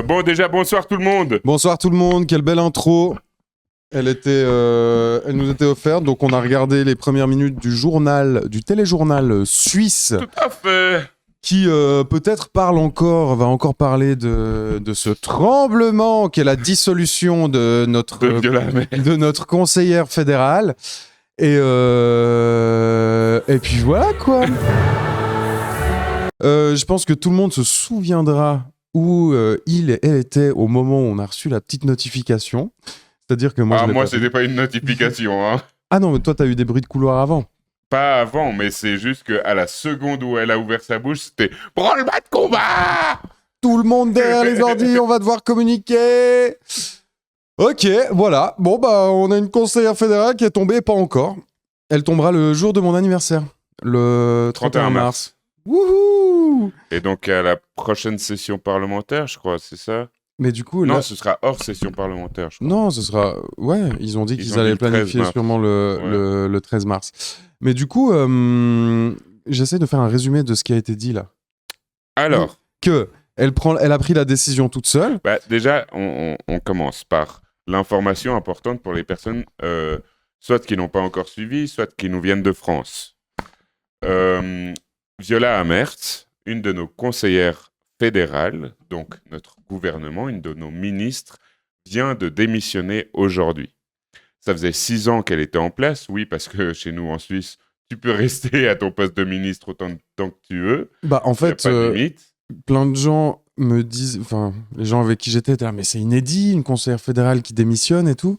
Bon, déjà, bonsoir tout le monde. Bonsoir tout le monde, quelle belle intro. Elle nous était offerte, donc on a regardé les premières minutes du téléjournal suisse, Tout à fait. qui peut-être va encore parler de ce tremblement qu'est la dissolution de notre conseillère fédérale. Et puis voilà quoi. Je pense que tout le monde se souviendra où elle était au moment où on a reçu la petite notification. C'est-à-dire que moi, c'était pas une notification. Hein. Ah non, mais toi, t'as eu des bruits de couloir avant. Pas avant, mais c'est juste qu'à la seconde où elle a ouvert sa bouche, c'était « Branle-bas de combat !» Tout le monde derrière les ordi, on va devoir communiquer. Ok, voilà. Bon, bah, on a une conseillère fédérale qui est tombée, pas encore. Elle tombera le jour de mon anniversaire, le 31 mars. Wouhou! Et donc, à la prochaine session parlementaire, je crois, c'est ça? Mais du coup, non, ce sera hors session parlementaire, je crois. Non, ce sera... Ouais, ils ont dit qu'ils allaient planifier sûrement le 13 mars. Mais du coup, j'essaie de faire un résumé de ce qui a été dit, là. Alors? Elle a pris la décision toute seule. Bah, déjà, on commence par l'information importante pour les personnes, soit qui n'ont pas encore suivi, soit qui nous viennent de France. Viola Amherst, une de nos conseillères fédérales, donc notre gouvernement, une de nos ministres, vient de démissionner aujourd'hui. Ça faisait 6 ans qu'elle était en place, oui, parce que chez nous en Suisse, tu peux rester à ton poste de ministre autant de temps que tu veux. Bah, en fait, pas de limite. Plein de gens me disent, enfin, les gens avec qui j'étais étaient là, mais c'est inédit, une conseillère fédérale qui démissionne et tout.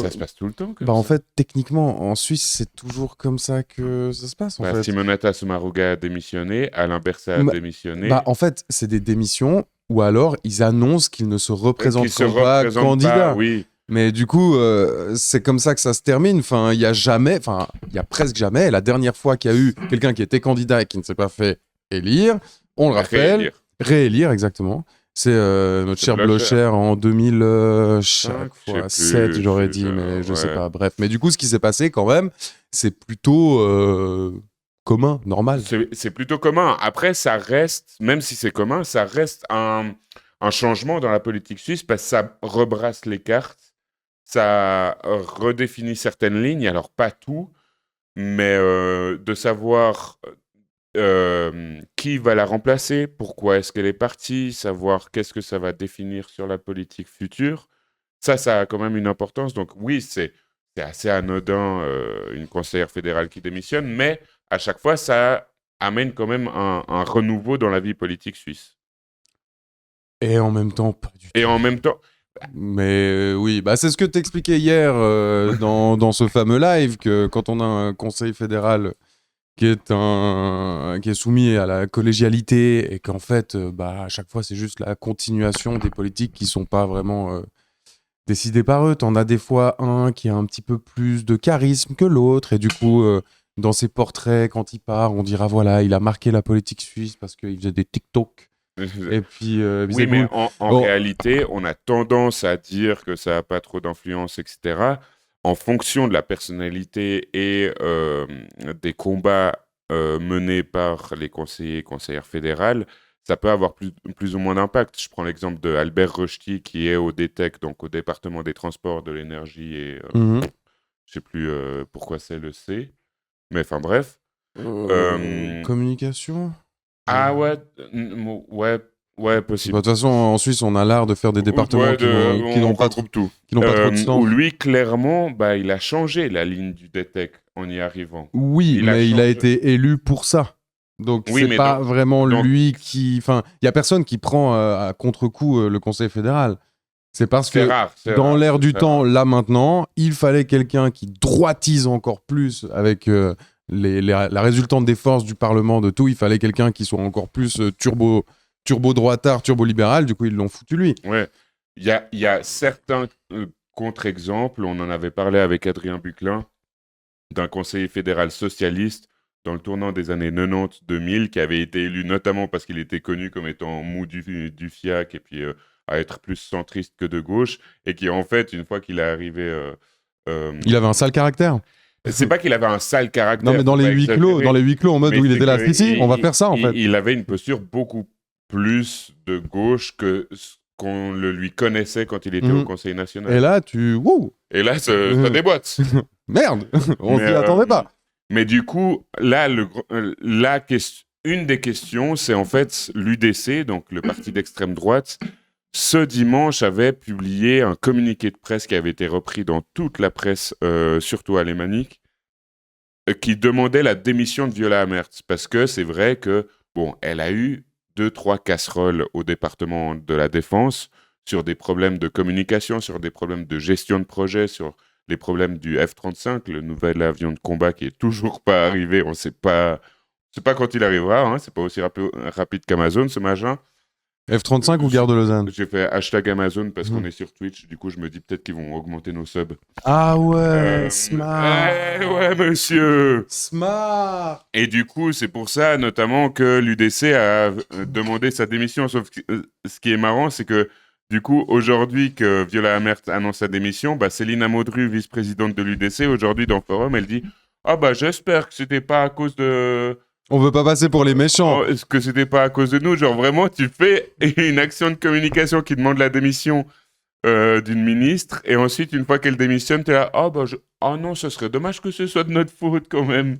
Ça se passe tout le temps comme ça. En fait, techniquement, en Suisse, c'est toujours comme ça que ça se passe, en fait. Simonetta Sommaruga a démissionné, Alain Berset a démissionné. En fait, c'est des démissions, ou alors ils annoncent qu'ils ne se représenteront pas candidats. Oui. Mais du coup, c'est comme ça que ça se termine. Enfin, il y a presque jamais. La dernière fois qu'il y a eu quelqu'un qui était candidat et qui ne s'est pas fait élire, on le rappelle, réélire exactement. C'est notre cher Blocher en 2007, j'aurais dit, mais je sais pas. Bref, mais du coup, ce qui s'est passé quand même, c'est plutôt commun, normal. C'est plutôt commun. Après, ça reste, même si c'est commun, ça reste un changement dans la politique suisse parce que ça rebrasse les cartes, ça redéfinit certaines lignes, alors pas tout, mais de savoir... qui va la remplacer, pourquoi est-ce qu'elle est partie, savoir qu'est-ce que ça va définir sur la politique future, ça a quand même une importance. Donc oui, c'est assez anodin, une conseillère fédérale qui démissionne, mais à chaque fois, ça amène quand même un renouveau dans la vie politique suisse. Et en même temps, pas du tout. Et en même temps... Mais oui, c'est ce que t'expliquais hier dans ce fameux live, que quand on a un conseil fédéral... qui est soumis à la collégialité et qu'en fait, à chaque fois, c'est juste la continuation des politiques qui sont pas vraiment décidées par eux. T'en as des fois un qui a un petit peu plus de charisme que l'autre et du coup, dans ses portraits, quand il part, on dira voilà, il a marqué la politique suisse parce qu'il faisait des TikTok. Et puis, oui, mais en réalité, on a tendance à dire que ça n'a pas trop d'influence, etc., en fonction de la personnalité et des combats menés par les conseillers et conseillères fédérales, ça peut avoir plus ou moins d'impact. Je prends l'exemple de Albert Rochety qui est au DTEC, donc au département des transports, de l'énergie et je ne sais plus pourquoi c'est le C, mais enfin bref. Communication. Ah ouais, ouais, possible. De toute façon, en Suisse, on a l'art de faire des départements qui n'ont pas trop de sens. Où lui, clairement, il a changé la ligne du DTEC en y arrivant. Oui, mais il a été élu pour ça. Donc, c'est pas vraiment lui qui... Enfin, il y a personne qui prend à contre-coup le Conseil fédéral. C'est parce que dans l'air du temps, là maintenant, il fallait quelqu'un qui droitise encore plus avec la résultante des forces du Parlement, de tout. Il fallait quelqu'un qui soit encore plus turbo-droitard, turbo-libéral, du coup, ils l'ont foutu lui. Ouais. Il y a certains contre-exemples, on en avait parlé avec Adrien Buclin, d'un conseiller fédéral socialiste dans le tournant des années 90-2000, qui avait été élu notamment parce qu'il était connu comme étant mou du fiac et puis à être plus centriste que de gauche, et qui en fait, une fois qu'il est arrivé... il avait un sale caractère. C'est pas qu'il avait un sale caractère. Non, mais dans les huis clos, en mode où il était là, si, on va faire ça en fait. Il avait une posture beaucoup plus de gauche que qu'on le lui connaissait quand il était au Conseil national. Et là, Wouh Et là, ça déboîte. Merde, on Mais, s'y attendait pas. Mais du coup, là, une des questions, c'est en fait l'UDC, donc le parti d'extrême droite, ce dimanche avait publié un communiqué de presse qui avait été repris dans toute la presse, surtout alémanique, qui demandait la démission de Viola Amert. Parce que c'est vrai que, bon, elle a eu 2-3 casseroles au département de la Défense sur des problèmes de communication, sur des problèmes de gestion de projet, sur les problèmes du F-35, le nouvel avion de combat qui est toujours pas arrivé. On sait pas quand il arrivera. Hein, c'est pas aussi rapide qu'Amazon ce machin. F-35 ou Gare de Lausanne? J'ai fait hashtag Amazon parce qu'on est sur Twitch. Du coup, je me dis peut-être qu'ils vont augmenter nos subs. Ah ouais, smart. Ouais, monsieur. Smart. Et du coup, c'est pour ça, notamment, que l'UDC a demandé sa démission. Sauf que ce qui est marrant, c'est que, du coup, aujourd'hui que Viola Amert annonce sa démission, bah, Céline Amodru, vice-présidente de l'UDC, aujourd'hui dans Forum, elle dit « Ah bah j'espère que c'était pas à cause de... » On veut pas passer pour les méchants. Est-ce que c'était pas à cause de nous? Genre vraiment, tu fais une action de communication qui demande la démission d'une ministre, et ensuite, une fois qu'elle démissionne, t'es là, ah non, ce serait dommage que ce soit de notre faute quand même.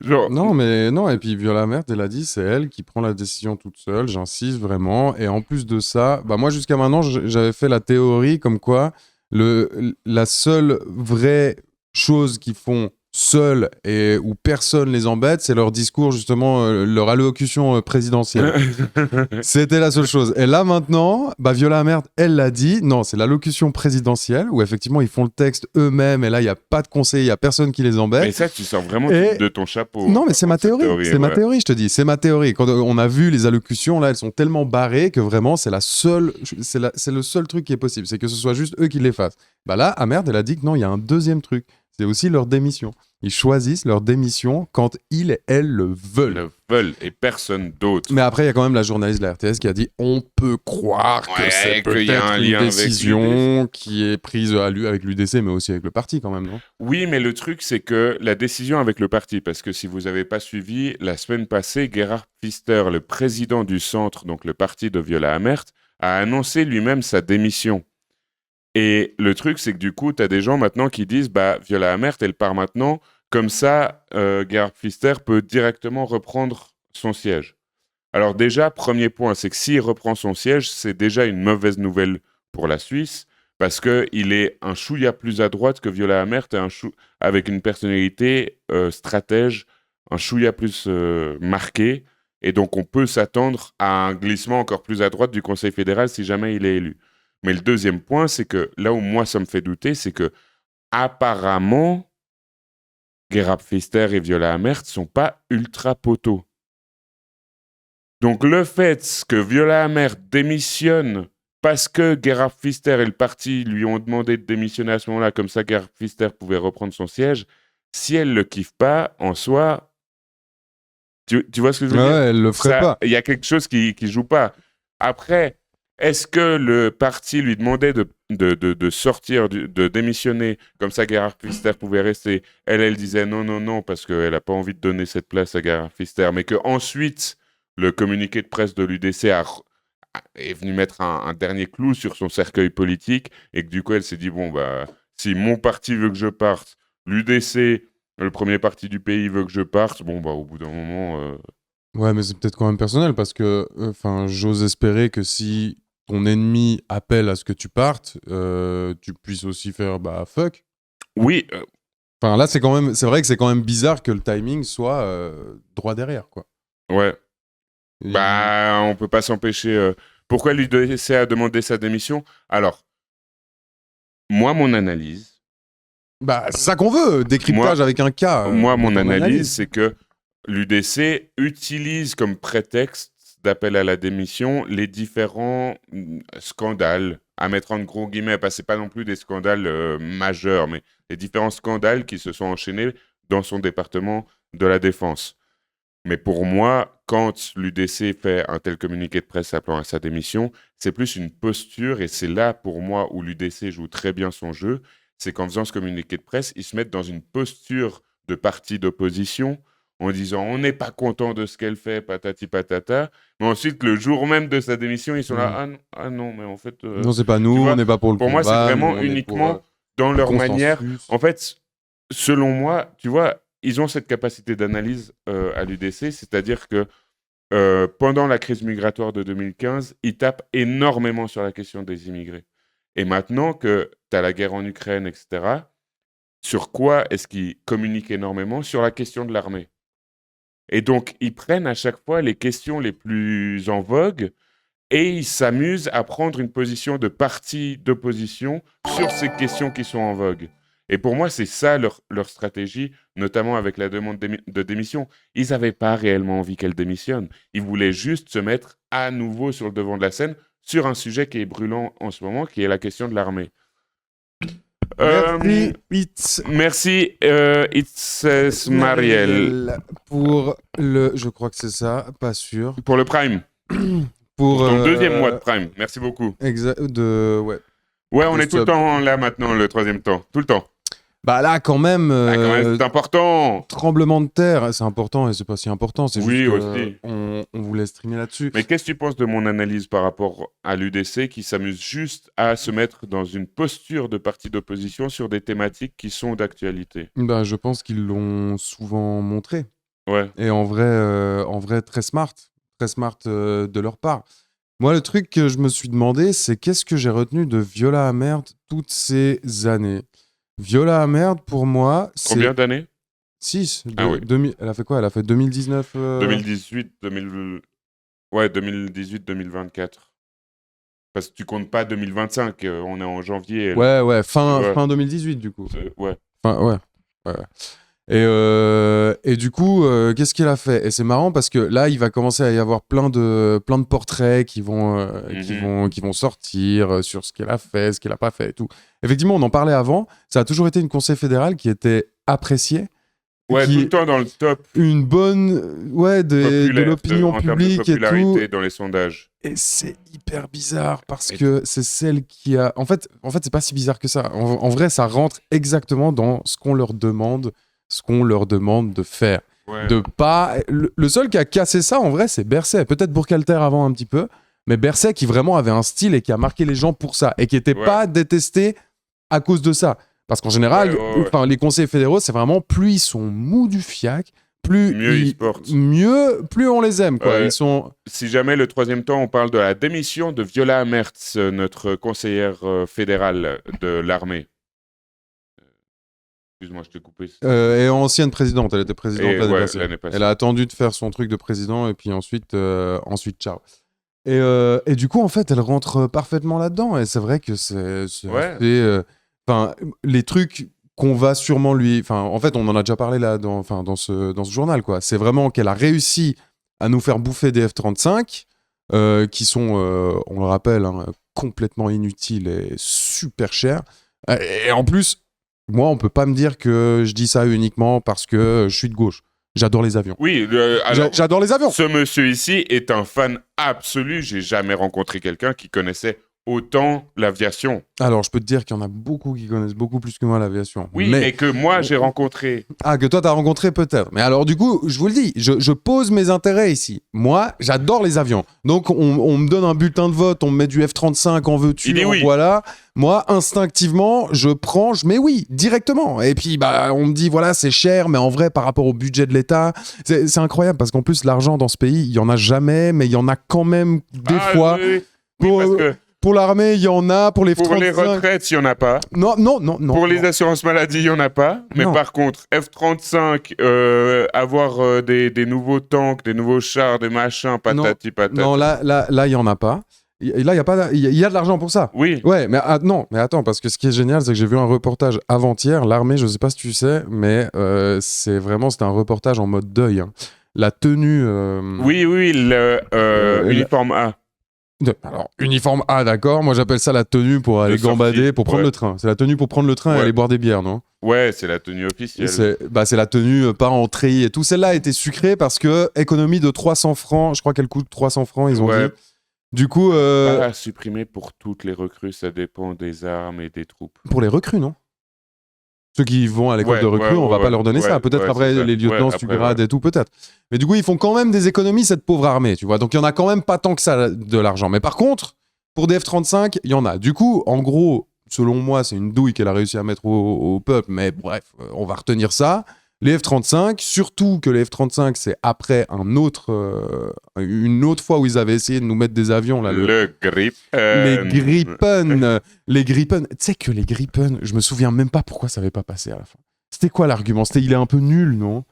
Genre... Non, mais non, et puis Viola Amert, elle a dit, c'est elle qui prend la décision toute seule, j'insiste vraiment. Et en plus de ça, bah moi jusqu'à maintenant, j'avais fait la théorie comme quoi la seule vraie chose qu'ils font seuls et où personne les embête, c'est leur discours, justement, leur allocution présidentielle. C'était la seule chose. Et là maintenant, bah Viola Amert, elle l'a dit, non, c'est l'allocution présidentielle où effectivement ils font le texte eux-mêmes et là il n'y a pas de conseil, il n'y a personne qui les embête. Mais ça, tu sors vraiment de ton chapeau. Non, mais c'est ma théorie. C'est ma théorie, je te dis. C'est ma théorie. Quand on a vu les allocutions, là, elles sont tellement barrées que vraiment, c'est le seul truc qui est possible. C'est que ce soit juste eux qui les fassent. Bah là, Amert, elle a dit que non, il y a un deuxième truc. C'est aussi leur démission. Ils choisissent leur démission quand ils et elles le veulent. Et personne d'autre. Mais après, il y a quand même la journaliste de la RTS qui a dit on peut croire que c'est peut-être une décision qui est prise avec l'UDC, mais aussi avec le parti quand même, non? Oui, mais le truc, c'est que la décision avec le parti, parce que si vous n'avez pas suivi, la semaine passée, Gerhard Pfister, le président du centre, donc le parti de Viola Amert, a annoncé lui-même sa démission. Et le truc, c'est que du coup, tu as des gens maintenant qui disent Viola Amert, elle part maintenant. Comme ça, Gerhard Pfister peut directement reprendre son siège. Alors déjà, premier point, c'est que s'il reprend son siège, c'est déjà une mauvaise nouvelle pour la Suisse, parce qu'il est un chouïa plus à droite que Viola Amert, avec une personnalité stratège, un chouïa plus marqué, et donc on peut s'attendre à un glissement encore plus à droite du Conseil fédéral si jamais il est élu. Mais le deuxième point, c'est que là où moi ça me fait douter, c'est que apparemment, Gerhard Pfister et Viola Amert sont pas ultra poteaux. Donc le fait que Viola Amert démissionne parce que Gerhard Pfister et le parti lui ont demandé de démissionner à ce moment-là, comme ça Gerhard Pfister pouvait reprendre son siège, si elle le kiffe pas, en soi, tu vois ce que je veux dire? Ouais, elle le ferait pas. Il y a quelque chose qui joue pas. Après, est-ce que le parti lui demandait de sortir, de démissionner, comme ça Gerhard Pfister pouvait rester? Elle disait non, parce qu'elle n'a pas envie de donner cette place à Gerhard Pfister, mais qu'ensuite, le communiqué de presse de l'UDC est venu mettre un dernier clou sur son cercueil politique, et que du coup, elle s'est dit, si mon parti veut que je parte, l'UDC, le premier parti du pays, veut que je parte, au bout d'un moment... Ouais, mais c'est peut-être quand même personnel, parce que, j'ose espérer que si ton ennemi appelle à ce que tu partes, tu puisses aussi faire fuck. Oui. Enfin là, c'est vrai que c'est quand même bizarre que le timing soit droit derrière, quoi. Ouais. On peut pas s'empêcher. Pourquoi l'UDC a demandé sa démission? Alors, moi, mon analyse... c'est ça qu'on veut, décryptage avec un cas. Moi, mon analyse, c'est que l'UDC utilise comme prétexte d'appel à la démission les différents scandales, à mettre en gros guillemets, parce que ce pas non plus des scandales majeurs, mais les différents scandales qui se sont enchaînés dans son département de la Défense. Mais pour moi, quand l'UDC fait un tel communiqué de presse appelant à sa démission, c'est plus une posture, et c'est là pour moi où l'UDC joue très bien son jeu, c'est qu'en faisant ce communiqué de presse, ils se mettent dans une posture de parti d'opposition, en disant on n'est pas content de ce qu'elle fait, patati patata. Mais ensuite, le jour même de sa démission, ils sont là, ah non, mais en fait, Non, c'est pas nous, tu on vois, n'est pas pour le pour moi, c'est combat, nous, vraiment on est pour uniquement dans le leur manière. consensus. En fait, selon moi, tu vois, ils ont cette capacité d'analyse à l'UDC, c'est-à-dire que pendant la crise migratoire de 2015, ils tapent énormément sur la question des immigrés. Et maintenant que tu as la guerre en Ukraine, etc., sur quoi est-ce qu'ils communiquent énormément? Sur la question de l'armée. Et donc, ils prennent à chaque fois les questions les plus en vogue et ils s'amusent à prendre une position de parti d'opposition sur ces questions qui sont en vogue. Et pour moi, c'est ça leur stratégie, notamment avec la demande de démission. Ils n'avaient pas réellement envie qu'elle démissionne. Ils voulaient juste se mettre à nouveau sur le devant de la scène sur un sujet qui est brûlant en ce moment, qui est la question de l'armée. Merci, It's Mariel. Pour le. Je crois que c'est ça, pas sûr. Pour le Prime. Pour ton deuxième mois de Prime. Merci beaucoup. Ouais. Ouais, on est tout le temps là maintenant, le troisième temps. Tout le temps. Bah là, quand même. C'est important. Tremblement de terre, c'est important et c'est pas si important. C'est oui, juste aussi. On voulait streamer là-dessus. Mais qu'est-ce que tu penses de mon analyse par rapport à l'UDC qui s'amuse juste à se mettre dans une posture de parti d'opposition sur des thématiques qui sont d'actualité? Bah, je pense qu'ils l'ont souvent montré. Ouais. Et en vrai, très smart de leur part. Moi, le truc que je me suis demandé, c'est qu'est-ce que j'ai retenu de Viola Amherd toutes ces années. Viola Amherd, pour moi, c'est... Combien d'années? 6. Oui. Elle a fait quoi? Elle a fait 2019 2018, 2024. Parce que tu comptes pas 2025, on est en janvier. Ouais, fin 2018, du coup. Ouais. Ouais. Et du coup, qu'est-ce qu'il a fait? Et c'est marrant parce que là, il va commencer à y avoir plein de portraits qui vont sortir sur ce qu'elle a fait, ce qu'elle a pas fait et tout. Effectivement, on en parlait avant. Ça a toujours été une conseil fédéral qui était appréciée. Ouais, tout le temps dans le top. Une bonne, de l'opinion publique et tout. Dans les sondages. Et c'est hyper bizarre parce que c'est celle qui a. En fait, c'est pas si bizarre que ça. En vrai, ça rentre exactement dans ce qu'on leur demande de faire. Ouais. De pas. Le seul qui a cassé ça, en vrai, c'est Berset. Peut-être Bourkhalter avant un petit peu, mais Berset qui vraiment avait un style et qui a marqué les gens pour ça et qui était pas détesté à cause de ça. Parce qu'en général, les conseillers fédéraux, c'est vraiment plus ils sont mous du fiac, plus on les aime. Quoi. Ils sont... Si jamais le troisième temps, on parle de la démission de Viola Amherd, notre conseillère fédérale de l'armée. Excuse-moi, je t'ai coupé. Et ancienne présidente, elle était présidente l'année passée. Elle a attendu de faire son truc de président et puis ensuite ciao. Et du coup, en fait, elle rentre parfaitement là-dedans. Et c'est vrai que c'est les trucs qu'on va sûrement lui... en fait, on en a déjà parlé là dans ce journal, quoi. C'est vraiment qu'elle a réussi à nous faire bouffer des F-35 qui sont, on le rappelle, complètement inutiles et super chers. Et en plus, moi, on peut pas me dire que je dis ça uniquement parce que je suis de gauche. J'adore les avions. Oui, j'adore les avions. Ce monsieur ici est un fan absolu. J'ai jamais rencontré quelqu'un qui connaissait autant l'aviation. Alors, je peux te dire qu'il y en a beaucoup qui connaissent beaucoup plus que moi l'aviation. Oui, mais que moi, j'ai rencontré. Ah, que toi, t'as rencontré peut-être. Mais alors, du coup, je vous le dis, je pose mes intérêts ici. Moi, j'adore les avions. Donc, on me donne un bulletin de vote, on me met du F-35, en veux-tu, voilà. Moi, instinctivement, je mets oui, directement. Et puis, on me dit, voilà, c'est cher, mais en vrai, par rapport au budget de l'État, c'est incroyable parce qu'en plus, l'argent dans ce pays, il y en a jamais, mais il y en a quand même des fois. Pour l'armée, il y en a. Pour les F-35... Pour les retraites, il n'y en a pas. Non. Pour les assurances maladie, il n'y en a pas. Mais par contre, F-35, avoir des nouveaux tanks, des nouveaux chars, des machins, patati patata. Non, là, il n'y en a pas. Là, il y a de l'argent pour ça. Oui. Ouais, mais attends, parce que ce qui est génial, c'est que j'ai vu un reportage avant-hier. L'armée, je ne sais pas si tu sais, mais c'était un reportage en mode deuil. La tenue... Oui, l'uniforme A. Alors, uniforme A, d'accord. Moi, j'appelle ça la tenue pour aller gambader, pour prendre le train. C'est la tenue pour prendre le train et aller boire des bières, non? Ouais, c'est la tenue officielle. C'est la tenue pas en treillis et tout. Celle-là a été sucrée parce que économie de 300 francs. Je crois qu'elle coûte 300 francs, ils ont dit. Du coup... Pas supprimé pour toutes les recrues, ça dépend des armes et des troupes. Pour les recrues, non? Ceux qui vont à l'école Ouais, de recrues, on va pas leur donner ça. Peut-être après c'est ça. les lieutenants, Ouais, tu après, grades et tout, peut-être. Mais du coup, ils font quand même des économies, cette pauvre armée, tu vois. Donc, il y en a quand même pas tant que ça de l'argent. Mais par contre, pour des F-35, il y en a. Du coup, en gros, selon moi, c'est une douille qu'elle a réussi à mettre au peuple. Mais bref, on va retenir ça. Les F-35, surtout que les F-35, c'est après une autre fois où ils avaient essayé de nous mettre des avions, là, le grip. les Gripen. Les Gripen. Tu sais que les Gripen, je me souviens même pas pourquoi ça avait pas passé à la fin. C'était quoi l'argument? C'était il est un peu nul, non?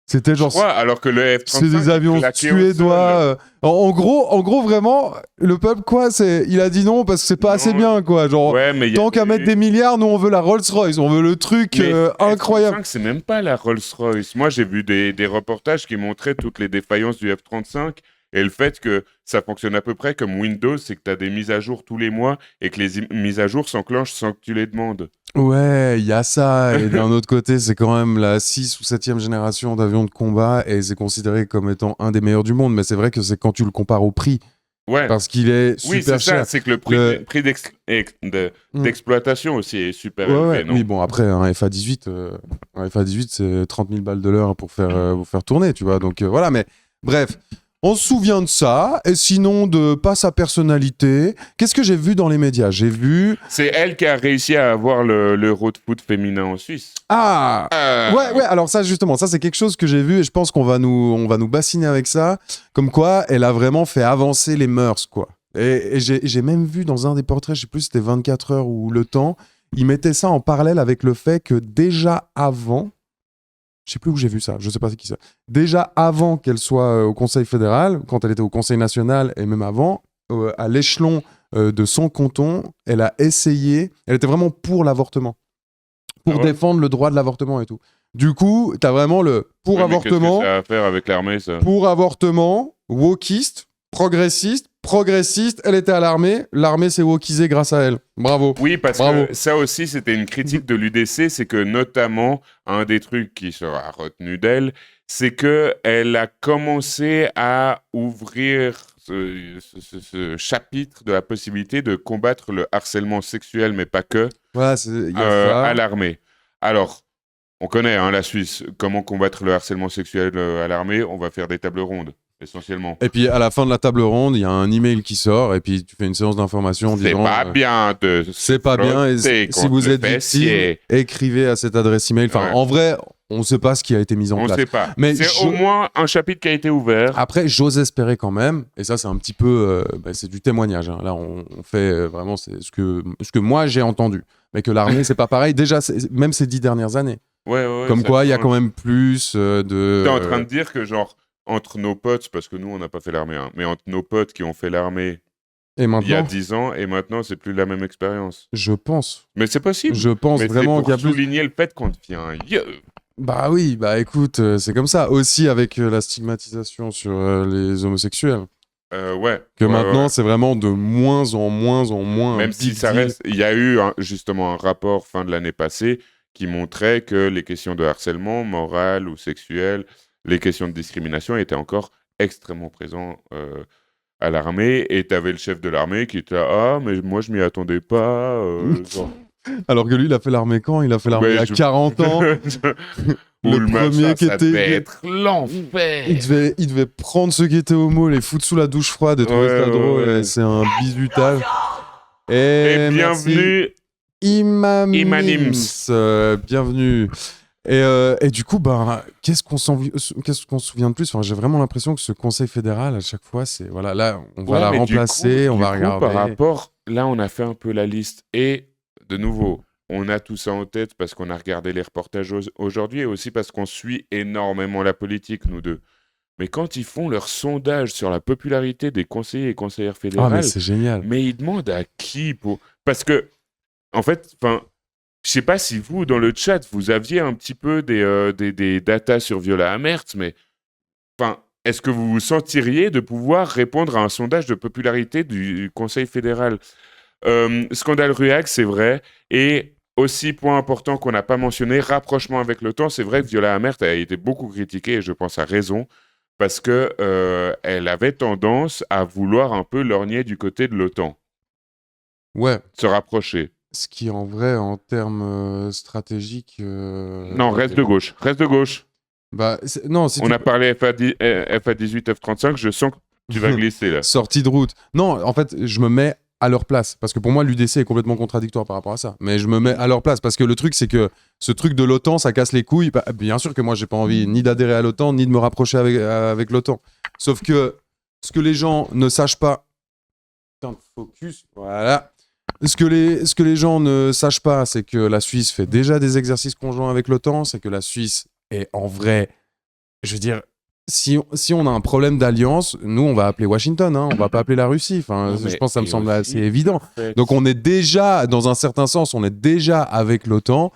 C'était Je genre. crois, alors que le F-35 C'est des avions claqué au suédois. sol. En gros, vraiment, le peuple, quoi, il a dit non parce que c'est pas assez Non. bien, quoi. Genre, Ouais, mais il y tant a qu'à mettre des milliards, nous, on veut la Rolls-Royce, on veut le truc Mais incroyable. F-35, c'est même pas la Rolls-Royce. Moi, j'ai vu des reportages qui montraient toutes les défaillances du F-35 et le fait que ça fonctionne à peu près comme Windows, c'est que tu as des mises à jour tous les mois et que les mises à jour s'enclenchent sans que tu les demandes. Ouais, il y a ça. Et d'un autre côté, c'est quand même la 6 ou 7e génération d'avions de combat et c'est considéré comme étant un des meilleurs du monde. Mais c'est vrai que c'est quand tu le compares au prix. Ouais. Parce qu'il est Oui, super c'est ça, cher. c'est que le prix d'exploitation aussi est super Ouais, élevé, ouais. non? Oui, bon, après, un FA-18, c'est 30 000 balles de l'heure pour faire tourner, tu vois. Donc voilà, mais bref, on se souvient de ça. Et sinon, de pas sa personnalité. Qu'est-ce que j'ai vu dans les médias? J'ai vu. C'est elle qui a réussi à avoir l'Euro de foot féminin en Suisse. Ah! Ouais, alors ça, justement, ça, c'est quelque chose que j'ai vu et je pense on va nous bassiner avec ça. Comme quoi, elle a vraiment fait avancer les mœurs, quoi. Et j'ai même vu dans un des portraits, je sais plus si c'était 24 heures ou Le Temps, il mettait ça en parallèle avec le fait que déjà avant, je sais plus où j'ai vu ça, je sais pas c'est qui ça, déjà avant qu'elle soit au Conseil fédéral, quand elle était au Conseil national et même avant, à l'échelon de son canton, elle était vraiment pour l'avortement. Pour défendre le droit de l'avortement et tout. Du coup, t'as vraiment le pour Ouais, mais qu'est-ce que avortement, ça a à faire avec l'armée, ça? wokiste, progressiste, elle était à l'armée s'est wokisée grâce à elle. Bravo. Oui, parce Bravo. que ça aussi, c'était une critique de l'UDC, c'est que notamment, un des trucs qui sera retenu d'elle, c'est qu'elle a commencé à ouvrir ce chapitre de la possibilité de combattre le harcèlement sexuel, mais pas que, Voilà, il y a ça. à l'armée. Alors, on connaît la Suisse, comment combattre le harcèlement sexuel à l'armée, on va faire des tables rondes, essentiellement. Et puis à la fin de la table ronde, il y a un email qui sort et puis tu fais une séance d'information en C'est disant pas bien de c'est pas bien et si vous êtes victime, écrivez à cette adresse email. Enfin, Ouais. en vrai, on sait pas ce qui a été mis en On place. sait pas. Mais c'est au moins un chapitre qui a été ouvert. Après, j'ose espérer quand même, et ça c'est un petit peu, c'est du témoignage. Hein. Là, on fait vraiment c'est ce que moi j'ai entendu, mais que l'armée c'est pas pareil. Déjà, même ces 10 dernières années. Ouais, Comme quoi, il y a change. quand même plus de. T'es en train de dire que genre entre nos potes, parce que nous on n'a pas fait l'armée, mais entre nos potes qui ont fait l'armée Et il y a maintenant, 10 ans et maintenant c'est plus la même expérience. je pense. Mais c'est possible. Je pense Mais vraiment c'est qu'il y a pour plus. souligner le fait qu'on devient vieux. Bah oui, bah écoute, c'est comme ça. Aussi avec la stigmatisation sur les homosexuels. Ouais. Que ouais, maintenant, ouais. c'est vraiment de moins en moins. Même un si big ça deal. reste. Il y a eu justement un rapport fin de l'année passée qui montrait que les questions de harcèlement moral ou sexuel, les questions de discrimination étaient encore extrêmement présentes à l'armée. Et tu avais le chef de l'armée qui était là, ah, mais moi je m'y attendais pas. Genre. Alors que lui, il a fait l'armée quand? Il a fait l'armée Ouais, à 40 ans. Ou Le match, premier qui ça devait était. être l'enfer. Il devait prendre ceux qui étaient homo, les foutre sous la douche froide et trouver ça drôle. Ouais. Et c'est un bisutage. Et Merci. bienvenue. Imanims. Bienvenue. Et du coup, bah, qu'est-ce qu'on se souvient de plus? Enfin, j'ai vraiment l'impression que ce conseil fédéral, à chaque fois, c'est. Voilà, là, on va la mais remplacer, on va du coup, regarder. par rapport, là, on a fait un peu la liste. Et de nouveau, on a tout ça en tête parce qu'on a regardé les reportages aujourd'hui et aussi parce qu'on suit énormément la politique, nous deux. Mais quand ils font leur sondage sur la popularité des conseillers et conseillères Ah, fédérales, mais c'est génial. mais ils demandent à qui pour... Parce que, en fait, je sais pas si vous, dans le chat, vous aviez un petit peu des datas sur Viola Amherst, mais est-ce que vous vous sentiriez de pouvoir répondre à un sondage de popularité du Conseil fédéral? Scandale RUAG, c'est vrai. Et aussi, point important qu'on n'a pas mentionné, rapprochement avec l'OTAN, c'est vrai que Viola Amherst a été beaucoup critiquée, et je pense à raison, parce que elle avait tendance à vouloir un peu lorgner du côté de l'OTAN, Ouais. se rapprocher. Ce qui, en vrai, en termes stratégiques. Non, reste de gauche. Reste de gauche. Bah, non, si On tu. a parlé FA18, F35. Je sens que tu vas glisser là. Sortie de route. Non, en fait, je me mets à leur place. Parce que pour moi, l'UDC est complètement contradictoire par rapport à ça. Mais je me mets à leur place. Parce que le truc, c'est que ce truc de l'OTAN, ça casse les couilles. Bah, bien sûr que moi, j'ai pas envie ni d'adhérer à l'OTAN, ni de me rapprocher avec l'OTAN. Sauf que ce que les gens ne sachent pas. Putain, focus. Voilà. Ce que les gens ne sachent pas, c'est que la Suisse fait déjà des exercices conjoints avec l'OTAN. C'est que la Suisse est en vrai. Je veux dire, si on a un problème d'alliance, nous, on va appeler Washington, hein, on va pas appeler la Russie. Enfin, Non, je pense que ça me semble aussi, assez évident. en fait, Donc, on est déjà, dans un certain sens, on est déjà avec l'OTAN.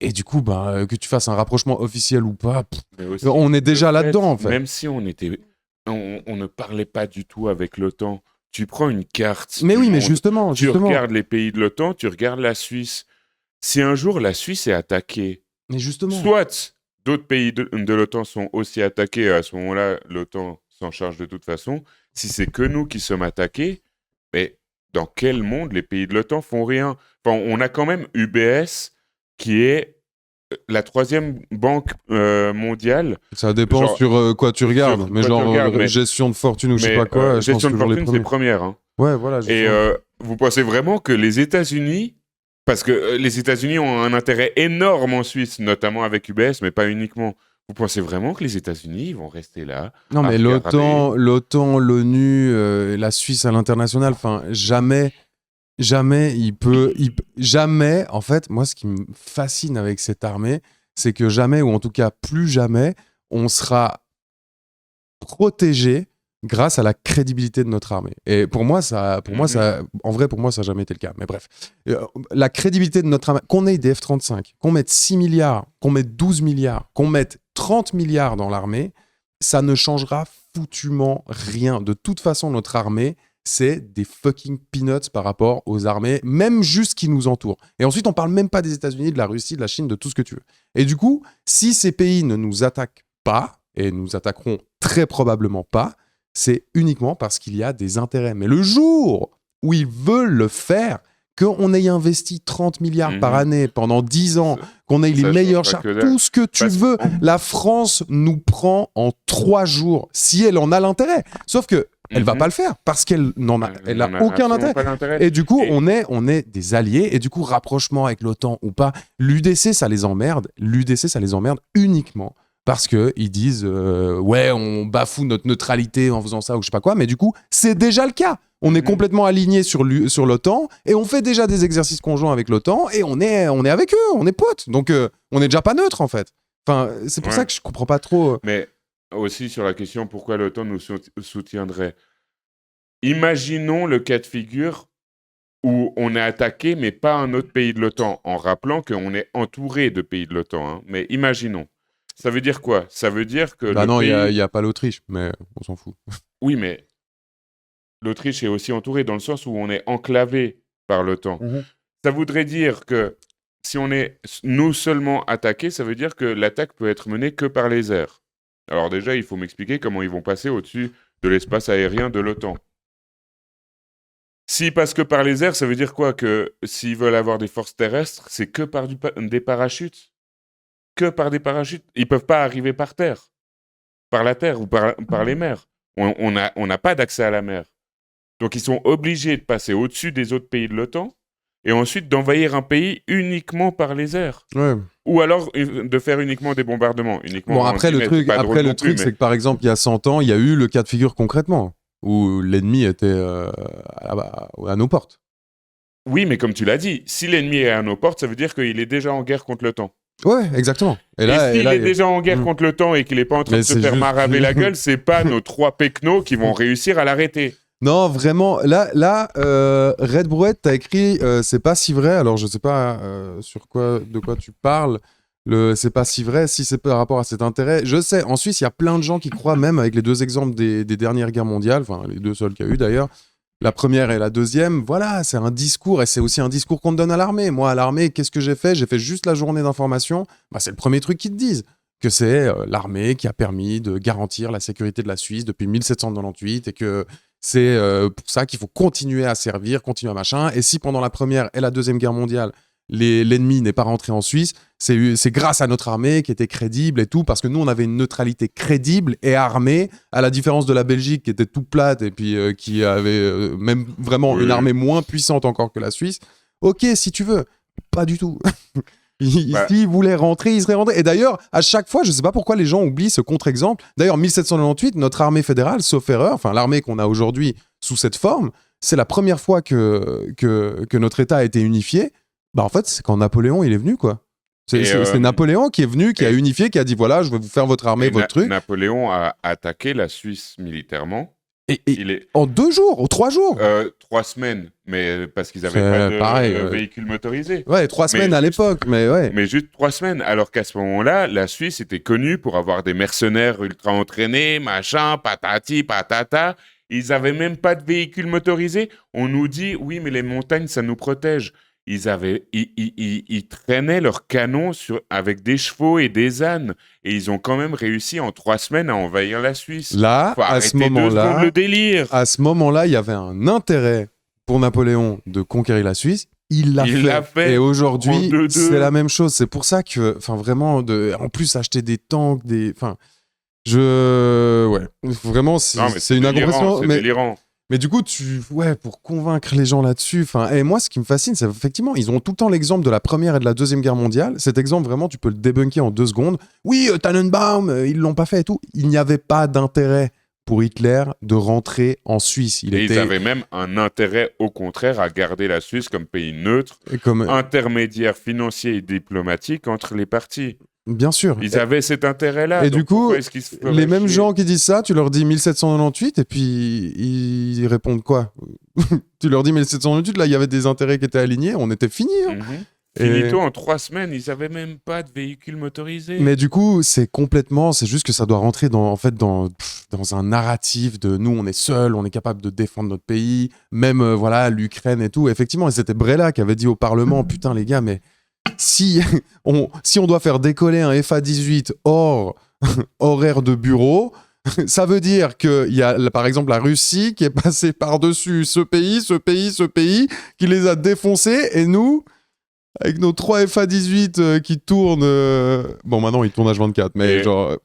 Et du coup, bah, que tu fasses un rapprochement officiel ou pas, mais aussi, on est déjà le fait, là-dedans, en fait. Même si on ne parlait pas du tout avec l'OTAN, tu prends une carte Mais du oui, mais monde, justement. tu regardes les pays de l'OTAN, tu regardes la Suisse. Si un jour la Suisse est attaquée, Mais justement. soit d'autres pays de l'OTAN sont aussi attaqués, à ce moment-là, l'OTAN s'en charge de toute façon. Si c'est que nous qui sommes attaqués, mais dans quel monde les pays de l'OTAN font rien? Enfin, on a quand même UBS qui est la troisième banque mondiale. Ça dépend Genre, sur quoi tu regardes. sur Mais quoi tu genre, regardes, mais gestion de fortune ou je sais pas quoi, je pense gestion de toujours les fortune, c'est premiers. première. Hein. Ouais, voilà. Et vous pensez vraiment que les États-Unis, parce que les États-Unis ont un intérêt énorme en Suisse, notamment avec UBS, mais pas uniquement. Vous pensez vraiment que les États-Unis vont rester là Non, à mais regarder l'OTAN, l'ONU, la Suisse à l'international, enfin, jamais, jamais, en fait, moi, ce qui me fascine avec cette armée, c'est que jamais, ou en tout cas plus jamais, on sera protégé grâce à la crédibilité de notre armée. Et pour moi, en vrai, pour moi, ça n'a jamais été le cas. Mais bref, la crédibilité de notre armée, qu'on ait des F-35, qu'on mette 6 milliards, qu'on mette 12 milliards, qu'on mette 30 milliards dans l'armée, ça ne changera foutument rien. De toute façon, notre armée, c'est des fucking peanuts par rapport aux armées, même juste qui nous entourent. Et ensuite, on parle même pas des États-Unis, de la Russie, de la Chine, de tout ce que tu veux. Et du coup, si ces pays ne nous attaquent pas, et nous attaqueront très probablement pas, c'est uniquement parce qu'il y a des intérêts. Mais le jour où ils veulent le faire, qu'on ait investi 30 milliards par année pendant 10 ans, qu'on ait les meilleurs chars, tout ce que tu veux, la France nous prend en 3 jours, si elle en a l'intérêt. Sauf que elle va pas le faire parce qu'elle elle a aucun intérêt. Et du coup, on est des alliés. Et du coup, rapprochement avec l'OTAN ou pas, l'UDC, ça les emmerde. L'UDC, ça les emmerde uniquement parce qu'ils disent ouais, on bafoue notre neutralité en faisant ça ou je sais pas quoi. Mais du coup, c'est déjà le cas. On est complètement aligné sur l'OTAN et on fait déjà des exercices conjoints avec l'OTAN et on est avec eux, on est potes. Donc, on n'est déjà pas neutre en fait. Enfin, c'est pour ça que je comprends pas trop. Mais aussi sur la question pourquoi l'OTAN nous soutiendrait. Imaginons le cas de figure où on est attaqué, mais pas un autre pays de l'OTAN, en rappelant qu'on est entouré de pays de l'OTAN. Hein. Mais imaginons. Ça veut dire quoi? Ça veut dire que bah non, il n'y a pas l'Autriche, mais on s'en fout. Oui, mais l'Autriche est aussi entourée dans le sens où on est enclavé par l'OTAN. Ça voudrait dire que si on est nous seulement attaqués, ça veut dire que l'attaque peut être menée que par les airs. Alors déjà, il faut m'expliquer comment ils vont passer au-dessus de l'espace aérien de l'OTAN. S'ils passent que par les airs, ça veut dire quoi? Que s'ils veulent avoir des forces terrestres, c'est que par des parachutes? Que par des parachutes? Ils peuvent pas arriver par terre, par la terre ou par les mers. On n'a pas d'accès à la mer. Donc ils sont obligés de passer au-dessus des autres pays de l'OTAN et ensuite d'envahir un pays uniquement par les airs. Ouais. Ou alors de faire uniquement des bombardements. Bon, après le truc, c'est que par exemple, il y a 100 ans, il y a eu le cas de figure concrètement, où l'ennemi était à nos portes. Oui, mais comme tu l'as dit, si l'ennemi est à nos portes, ça veut dire qu'il est déjà en guerre contre l'OTAN. Ouais, exactement. Et s'il est déjà en guerre contre l'OTAN et qu'il n'est pas en train de se faire maraver la gueule, c'est pas nos 3 pecnos qui vont réussir à l'arrêter. Non, vraiment, là Red Brouette, t'as écrit c'est pas si vrai. Alors, je sais pas de quoi tu parles. C'est pas si vrai, si c'est par rapport à cet intérêt. Je sais, en Suisse, il y a plein de gens qui croient, même avec les 2 exemples des dernières guerres mondiales, enfin, les 2 seuls qu'il y a eu d'ailleurs, la première et la deuxième, voilà, c'est un discours, et c'est aussi un discours qu'on te donne à l'armée. Moi, à l'armée, qu'est-ce que j'ai fait? J'ai fait juste la journée d'information. Bah, c'est le premier truc qu'ils te disent. Que c'est l'armée qui a permis de garantir la sécurité de la Suisse depuis 1798 et que C'est pour ça qu'il faut continuer à servir, continuer à machin. Et si pendant la Première et la Deuxième Guerre mondiale, l'ennemi n'est pas rentré en Suisse, c'est grâce à notre armée qui était crédible et tout, parce que nous, on avait une neutralité crédible et armée, à la différence de la Belgique qui était tout plate et puis qui avait même vraiment une armée moins puissante encore que la Suisse. Ok, si tu veux, pas du tout. S'il voulait rentrer, il serait rentré. Et d'ailleurs, à chaque fois, je ne sais pas pourquoi les gens oublient ce contre-exemple. D'ailleurs, 1798, notre armée fédérale, sauf erreur, enfin l'armée qu'on a aujourd'hui sous cette forme, c'est la première fois que notre État a été unifié. Bah en fait, c'est quand Napoléon il est venu, quoi. C'est Napoléon qui est venu, qui a unifié, qui a dit voilà, je vais vous faire votre armée, votre truc. Napoléon a attaqué la Suisse militairement. En 2 jours, ou 3 jours 3 semaines, mais parce qu'ils n'avaient pas de véhicules motorisés. Ouais, 3 semaines à l'époque, mais ouais. Mais juste 3 semaines, alors qu'à ce moment-là, la Suisse était connue pour avoir des mercenaires ultra entraînés, machin, patati, patata. Ils n'avaient même pas de véhicules motorisés. On nous dit, oui, mais les montagnes, ça nous protège. Ils traînaient leurs canons avec des chevaux et des ânes. Et ils ont quand même réussi en 3 semaines à envahir la Suisse. Là, à ce moment-là, le délire. À ce moment-là, il y avait un intérêt pour Napoléon de conquérir la Suisse. Il l'a fait. Et aujourd'hui, c'est la même chose. C'est pour ça que, enfin, vraiment, en plus, acheter des tanks, ouais, vraiment, c'est une incompréhension. C'est délirant. Mais du coup, pour convaincre les gens là-dessus, et moi, ce qui me fascine, c'est effectivement, ils ont tout le temps l'exemple de la Première et de la Deuxième Guerre mondiale. Cet exemple, vraiment, tu peux le débunker en 2 secondes. Oui, Tannenbaum, ils l'ont pas fait et tout. Il n'y avait pas d'intérêt pour Hitler de rentrer en Suisse. Ils avaient même un intérêt, au contraire, à garder la Suisse comme pays neutre, intermédiaire financier et diplomatique entre les parties. Bien sûr. Ils avaient cet intérêt-là. Et du coup, les mêmes gens qui disent ça, tu leur dis 1798 et puis ils répondent quoi? Tu leur dis 1798, là, il y avait des intérêts qui étaient alignés, on était finis. Hein. Finito, en 3 semaines, ils n'avaient même pas de véhicules motorisés. Mais du coup, c'est juste que ça doit rentrer dans un narratif de nous, on est seuls, on est capable de défendre notre pays, même l'Ukraine et tout. Effectivement, et c'était Brella qui avait dit au Parlement, putain les gars, mais si on doit faire décoller un FA-18 hors horaire de bureau, ça veut dire qu'il y a, par exemple, la Russie qui est passée par-dessus ce pays, qui les a défoncés, et nous, avec nos 3 FA-18 qui tournent... Bon, maintenant, ils tournent H24, mais genre...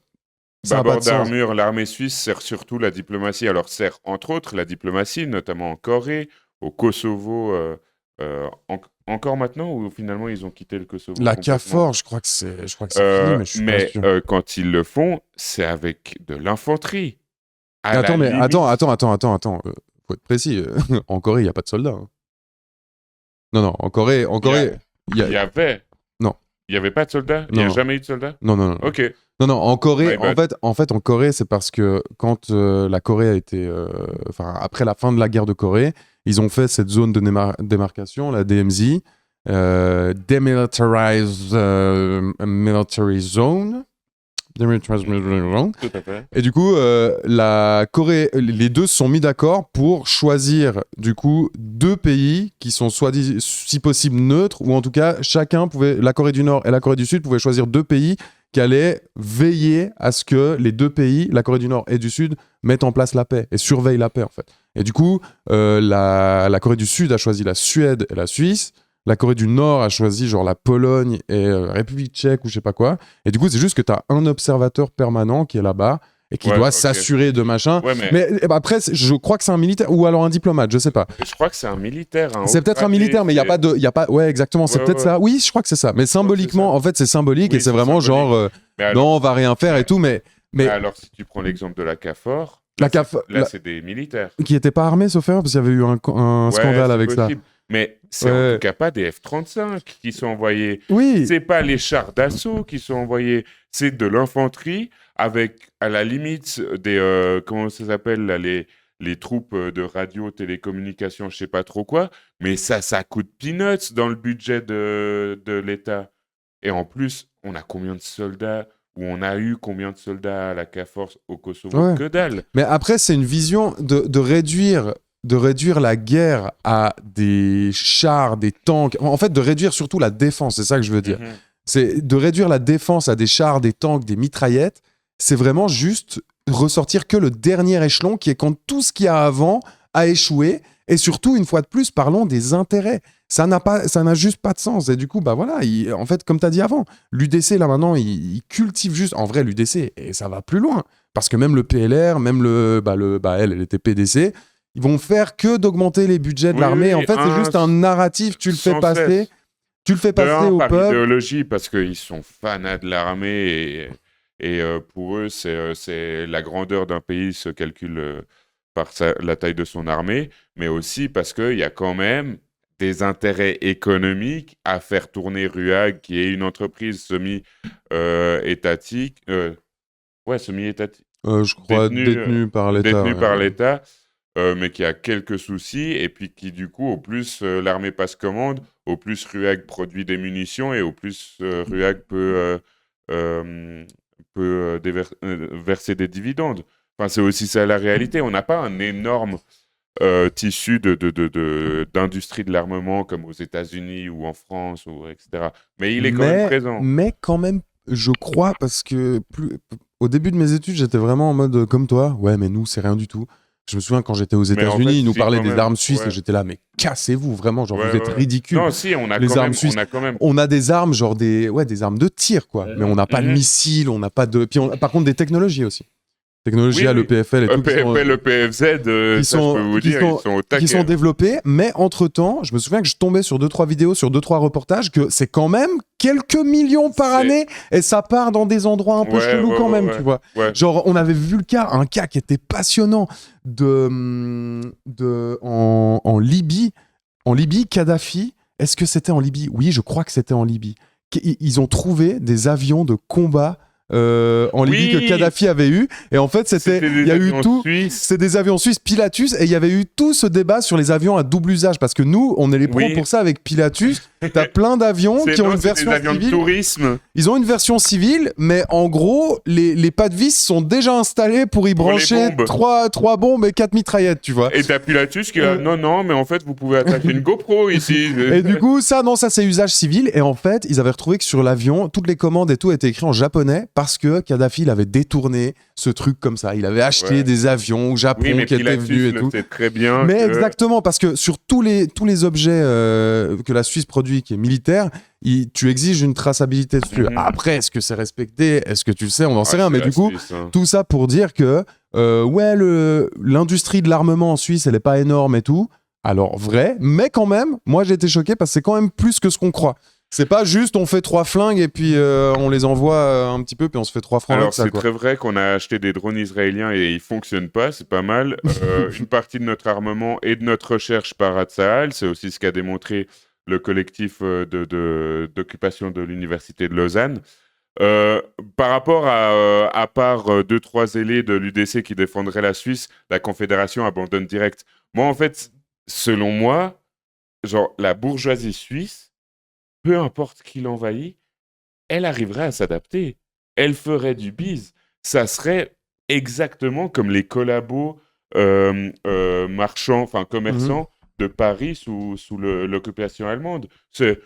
Bâbord d'armure, l'armée suisse sert surtout la diplomatie. Alors, sert entre autres la diplomatie, notamment en Corée, au Kosovo... encore maintenant, ou finalement ils ont quitté le Kosovo? La KFOR, je crois que c'est fini, mais je suis pas sûr. Quand ils le font, c'est avec de l'infanterie. Attends, faut être précis. En Corée, il n'y a pas de soldats. Hein. Non, en Corée... Il y avait. Non. Il n'y avait pas de soldats? Il n'y a jamais eu de soldats? Non. Ok. Non, en Corée, en fait, en Corée, c'est parce que quand la Corée a été... après la fin de la guerre de Corée, ils ont fait cette zone de démarcation, la DMZ, Demilitarized Military Zone. Tout à fait. Et du coup, la Corée, les deux se sont mis d'accord pour choisir du coup 2 pays qui sont si possible neutres, ou en tout cas chacun pouvait, la Corée du Nord et la Corée du Sud pouvaient choisir 2 pays qui allaient veiller à ce que les 2 pays, la Corée du Nord et du Sud, mettent en place la paix et surveillent la paix en fait. Et du coup, la Corée du Sud a choisi la Suède et la Suisse. La Corée du Nord a choisi genre la Pologne et la République tchèque ou je sais pas quoi. Et du coup, c'est juste que tu as un observateur permanent qui est là-bas et qui doit s'assurer de machin. Ouais, mais après, je crois que c'est un militaire ou alors un diplomate, je sais pas. Je crois que c'est un militaire. C'est peut-être un militaire, mais il y a pas. Ouais, exactement. C'est peut-être ça. Oui, je crois que c'est ça. Mais symboliquement, en fait, c'est symbolique et c'est vraiment genre non, on va rien faire et tout. Mais alors, si tu prends l'exemple de la KFOR. Là, c'est des militaires. Qui n'étaient pas armés, sauf erreur, parce qu'il y avait eu un scandale avec ça. Mais c'est en tout cas pas des F-35 qui sont envoyés. Oui. C'est pas les chars d'assaut qui sont envoyés. C'est de l'infanterie avec, à la limite, des... comment ça s'appelle là, les troupes de radio, télécommunications, je sais pas trop quoi. Mais ça coûte peanuts dans le budget de l'État. Et en plus, on a combien de soldats, ou on a eu combien de soldats à la KFOR au Kosovo? Que dalle. Mais après, c'est une vision de réduire la guerre à des chars, des tanks, en fait de réduire surtout la défense, c'est ça que je veux dire. C'est de réduire la défense à des chars, des tanks, des mitraillettes, c'est vraiment juste ressortir que le dernier échelon, qui est quand tout ce qu'il y a avant a échoué. Et surtout, une fois de plus, parlons des intérêts. Ça n'a juste pas de sens. Et du coup, bah voilà, en fait, comme tu as dit avant, l'UDC, là maintenant, il cultive juste, en vrai, l'UDC, et ça va plus loin. Parce que même le PLR, même elle était PDC, ils vont faire que d'augmenter les budgets de l'armée. En fait, c'est juste un narratif, tu le fais passer. Tu le fais passer au par peuple. idéologie, parce qu'ils sont fanats de l'armée et pour eux, c'est la grandeur d'un pays se calcule par la taille de son armée, mais aussi parce qu'il y a quand même des intérêts économiques à faire tourner RUAG, qui est une entreprise semi-étatique. Semi-étatique. Je crois détenu par l'État. Détenu par l'État, mais qui a quelques soucis, et puis qui, du coup, au plus l'armée passe commande, au plus RUAG produit des munitions, et au plus RUAG peut verser des dividendes. Enfin, c'est aussi ça la réalité. On n'a pas un énorme tissu d'industrie de l'armement comme aux États-Unis ou en France, etc. Mais il est quand même présent. Mais quand même, je crois, parce que au début de mes études, j'étais vraiment en mode comme toi. Ouais, mais nous, c'est rien du tout. Je me souviens quand j'étais aux États-Unis, ils nous parlaient des armes suisses et j'étais là, mais cassez-vous vraiment, genre vous êtes ridicules. Non, si, on a les quand armes même, suisses. on a quand même. On a des armes, genre des armes de tir, quoi. Mais on n'a pas de missiles, on n'a pas de. Puis par contre, des technologies aussi. Technologie à l'EPFL et tout. EPFL, le PFZ, je peux vous dire, ils sont au taquet. Qui sont développés, mais entre-temps, je me souviens que je tombais sur 2-3 vidéos, sur 2-3 reportages, que c'est quand même quelques millions par année, et ça part dans des endroits un peu chelous quand même, tu vois. Ouais. Genre, on avait vu un cas qui était passionnant en Libye. En Libye, Kadhafi, est-ce que c'était en Libye ? Oui, je crois que c'était en Libye. Ils ont trouvé des avions de combat en Libye que Kadhafi avait eu, et en fait il y a eu tout, c'est des avions suisses Pilatus, et il y avait eu tout ce débat sur les avions à double usage, parce que nous on est les pros pour ça avec Pilatus. T'as plein d'avions qui ont une version civile. De tourisme. Ils ont une version civile, mais en gros les pas de vis sont déjà installés pour y brancher 3 bombes et 4 mitraillettes, tu vois. Et t'as Pilatus qui a non, mais en fait vous pouvez attaquer une GoPro ici. Et du coup ça c'est usage civil, et en fait ils avaient retrouvé que sur l'avion toutes les commandes et tout étaient écrites en japonais, parce que Kadhafi il avait détourné ce truc comme ça. Il avait acheté des avions au Japon qui étaient venus et tout. C'est très bien. Mais exactement, parce que sur tous les objets que la Suisse produit qui est militaire, tu exiges une traçabilité dessus. Après, est-ce que c'est respecté ? Est-ce que tu le sais ? On n'en sait rien. Mais du coup, tout ça pour dire que l'industrie de l'armement en Suisse, elle n'est pas énorme et tout. Alors vrai, mais quand même, moi j'ai été choqué parce que c'est quand même plus que ce qu'on croit. C'est pas juste on fait 3 flingues et puis on les envoie un petit peu puis on se fait 3 francs. Alors c'est très vrai qu'on a acheté des drones israéliens et ils fonctionnent pas, c'est pas mal. Une partie de notre armement et de notre recherche part à Tsahal, c'est aussi ce qu'a démontré le collectif d'occupation de l'université de Lausanne. Par rapport à part 2-3 zélés de l'UDC qui défendraient la Suisse, la Confédération abandonne direct. Moi en fait, selon moi, genre la bourgeoisie suisse, peu importe qui l'envahit, elle arriverait à s'adapter. Elle ferait du bise. Ça serait exactement comme les collabos marchands, enfin commerçants de Paris sous l'occupation allemande. C'est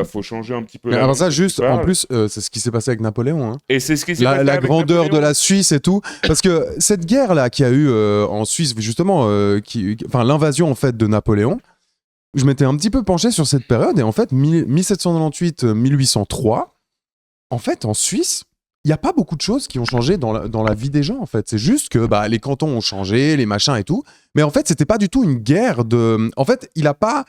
faut changer un petit peu. Alors ça, juste, en plus, c'est ce qui s'est passé avec Napoléon. Hein. Et c'est ce qui s'est passé la avec grandeur Napoléon. de la Suisse et tout. Parce que cette guerre-là qu'il y a eu en Suisse, justement, l'invasion en fait de Napoléon, je m'étais un petit peu penché sur cette période, et en fait, 1798-1803, en fait, en Suisse, il n'y a pas beaucoup de choses qui ont changé dans la vie des gens, en fait. C'est juste que les cantons ont changé, les machins et tout. Mais en fait, c'était pas du tout une guerre de... En fait, il a pas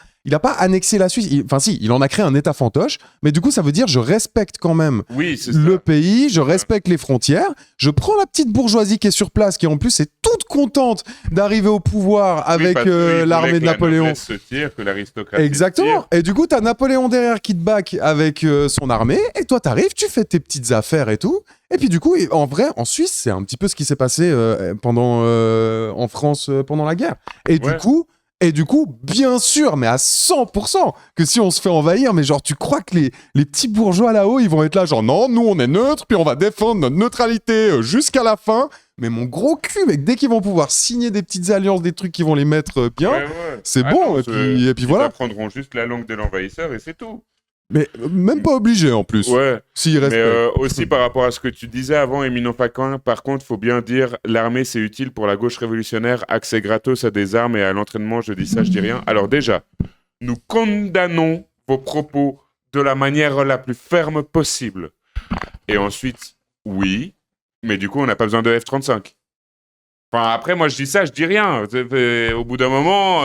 annexé la Suisse. Enfin, si, il en a créé un État fantoche. Mais du coup, ça veut dire je respecte quand même le pays, je respecte les frontières. Je prends la petite bourgeoisie qui est sur place, qui en plus est toute contente d'arriver au pouvoir avec l'armée de Napoléon. Se tire, que l'aristocratie Exactement. Et du coup, t'as Napoléon derrière qui te back avec son armée. Et toi, t'arrives, tu fais tes petites affaires et tout. Et puis du coup, en vrai, en Suisse, c'est un petit peu ce qui s'est passé en France pendant la guerre. Et du coup, bien sûr, mais à 100%, que si on se fait envahir, mais genre, tu crois que les petits bourgeois là-haut, ils vont être là, genre, non, nous, on est neutres, puis on va défendre notre neutralité jusqu'à la fin. Mais mon gros cul, mec, dès qu'ils vont pouvoir signer des petites alliances, des trucs qui vont les mettre bien, c'est bon. Non, et puis voilà. Ils apprendront juste la langue de l'envahisseur et c'est tout. Mais même pas obligé en plus. Ouais. S'il reste. Mais aussi par rapport à ce que tu disais avant, Éminent Paquin, par contre, faut bien dire, l'armée c'est utile pour la gauche révolutionnaire, accès gratos à des armes et à l'entraînement, je dis ça, je dis rien. Alors déjà, nous condamnons vos propos de la manière la plus ferme possible. Et ensuite, oui, mais du coup, on n'a pas besoin de F-35. Enfin, après, moi, je dis ça, je dis rien. Au bout d'un moment,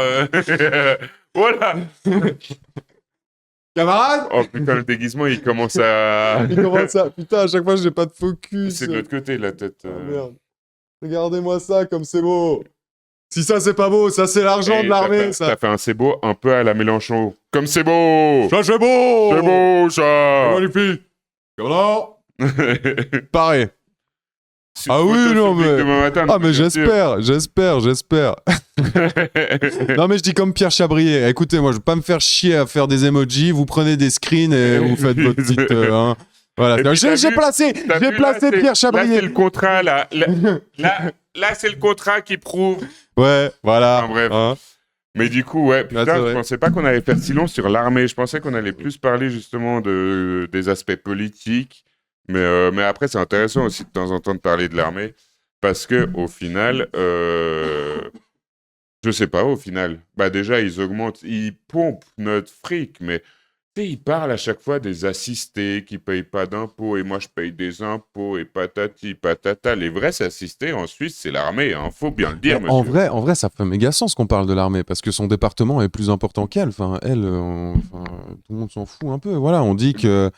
voilà. Camarade. Oh putain, le déguisement, il commence à... Il commence à... Putain, à chaque fois, j'ai pas de focus. C'est de l'autre côté, la tête. Ah, merde. Regardez-moi ça, comme c'est beau. Si ça, c'est pas beau, ça, c'est l'argent de l'armée, ça. T'as fait un c'est beau un peu à la Mélenchon. Comme c'est beau. Ça, c'est beau. C'est beau, ça. Magnifique. Comment pareil. Ah oui, non, mais... Demain matin, Ah, mais j'espère. Non, mais je dis comme Pierre Chabrier. Écoutez, moi, je veux pas me faire chier à faire des emojis. Vous prenez des screens et vous faites votre petite... Voilà. J'ai placé Pierre Chabrier. Là, c'est le contrat, là, c'est le contrat qui prouve. Ouais, voilà. Enfin, bref. Hein. Mais du coup, ouais, putain, je pensais pas qu'on allait faire si long sur l'armée. Je pensais qu'on allait plus parler justement des aspects politiques. Mais après, c'est intéressant aussi de temps en temps de parler de l'armée. Parce que au final, je sais pas, au final, bah déjà, ils pompent notre fric, mais tu sais, ils parlent à chaque fois des assistés qui payent pas d'impôts, et moi, je paye des impôts, et patati, patata. Les vrais assistés en Suisse, c'est l'armée, hein, faut bien le dire, monsieur. En vrai, ça fait méga sens qu'on parle de l'armée, parce que son département est plus important qu'elle. Enfin, elle, tout le monde s'en fout un peu. Voilà, on dit qu'elle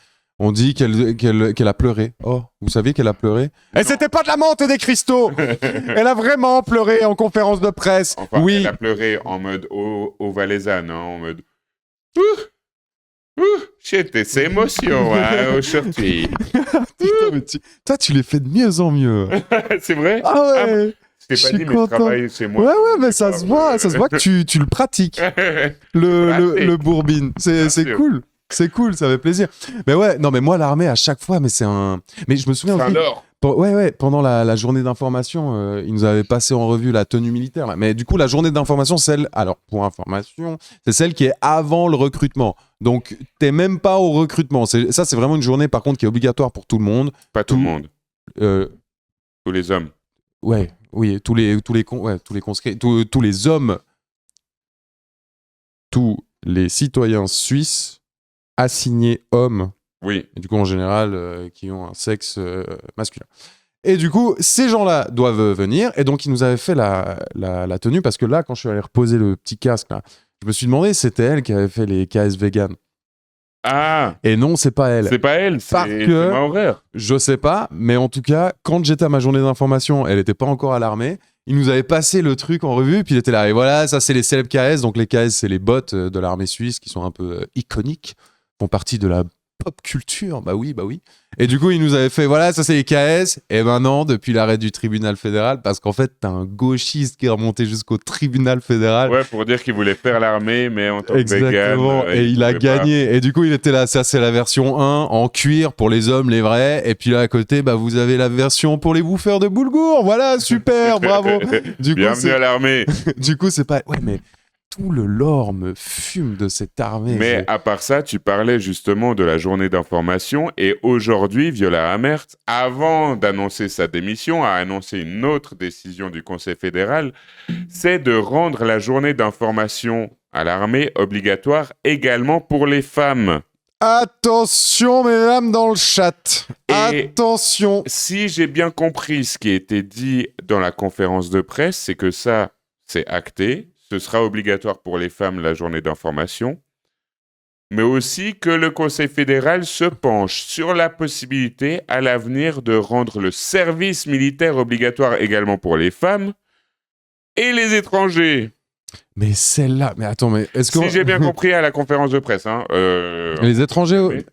a pleuré. Oh, vous saviez qu'elle a pleuré? Et c'était pas de la menthe et des cristaux. Elle a vraiment pleuré en conférence de presse. Enfin, oui. Elle a pleuré en mode au valaisanne, hein, en mode... J'étais ces émotions, hein, aujourd'hui. Putain, mais toi, tu les fais de mieux en mieux. C'est vrai? Ah ouais. Je t'ai pas dit, mais je travaille chez moi. Ouais, mais ça se voit que tu le pratiques. le bourbine. C'est cool. C'est cool, ça fait plaisir. Mais ouais, non, mais moi, l'armée, à chaque fois, mais c'est un... Mais je me souviens aussi... Ouais, pendant la journée d'information, ils nous avaient passé en revue la tenue militaire. Là. Mais du coup, la journée d'information, alors, pour information, c'est celle qui est avant le recrutement. Donc, t'es même pas au recrutement. Ça, c'est vraiment une journée, par contre, qui est obligatoire pour tout le monde. Pas tout le monde. Tous les hommes. Ouais, oui, tous les conscrits, tous les hommes, tous les citoyens suisses assignés hommes, oui. Et du coup en général qui ont un sexe masculin. Et du coup ces gens-là doivent venir, et donc ils nous avaient fait la tenue, parce que là quand je suis allé reposer le petit casque là, je me suis demandé si c'était elle qui avait fait les KS vegan. Ah. Et non, c'est pas elle. C'est pas elle, c'est ma horaire. Je sais pas, mais en tout cas quand j'étais à ma journée d'information, elle était pas encore à l'armée. Il nous avait passé le truc en revue, puis il était là, et voilà, ça c'est les célèbres KS. Donc les KS, c'est les bots de l'armée suisse qui sont un peu iconiques, font partie de la pop culture, bah oui. Et du coup, il nous avait fait, voilà, ça c'est les KS. Et maintenant, depuis l'arrêt du tribunal fédéral, parce qu'en fait, t'as un gauchiste qui est remonté jusqu'au tribunal fédéral. Ouais, pour dire qu'il voulait faire l'armée, mais en tant que exactement, vegan. Et il a gagné. Pas. Et du coup, il était là, ça c'est la version 1, en cuir pour les hommes, les vrais. Et puis là, à côté, bah, vous avez la version pour les bouffeurs de boulgour. Voilà, super, bravo. Bienvenue à l'armée. Du coup, c'est pas... Ouais, mais... Tout le lore me fume de cette armée. Mais à part ça, tu parlais justement de la journée d'information, et aujourd'hui, Viola Amert, avant d'annoncer sa démission, a annoncé une autre décision du Conseil fédéral, c'est de rendre la journée d'information à l'armée obligatoire également pour les femmes. Attention, mesdames, dans le chat. Attention. Si j'ai bien compris ce qui a été dit dans la conférence de presse, c'est que ça, c'est acté. Ce sera obligatoire pour les femmes la journée d'information, mais aussi que le Conseil fédéral se penche sur la possibilité à l'avenir de rendre le service militaire obligatoire également pour les femmes et les étrangers. Mais celle-là, mais attends, mais est-ce que... Si j'ai bien compris à la conférence de presse, hein. Les étrangers,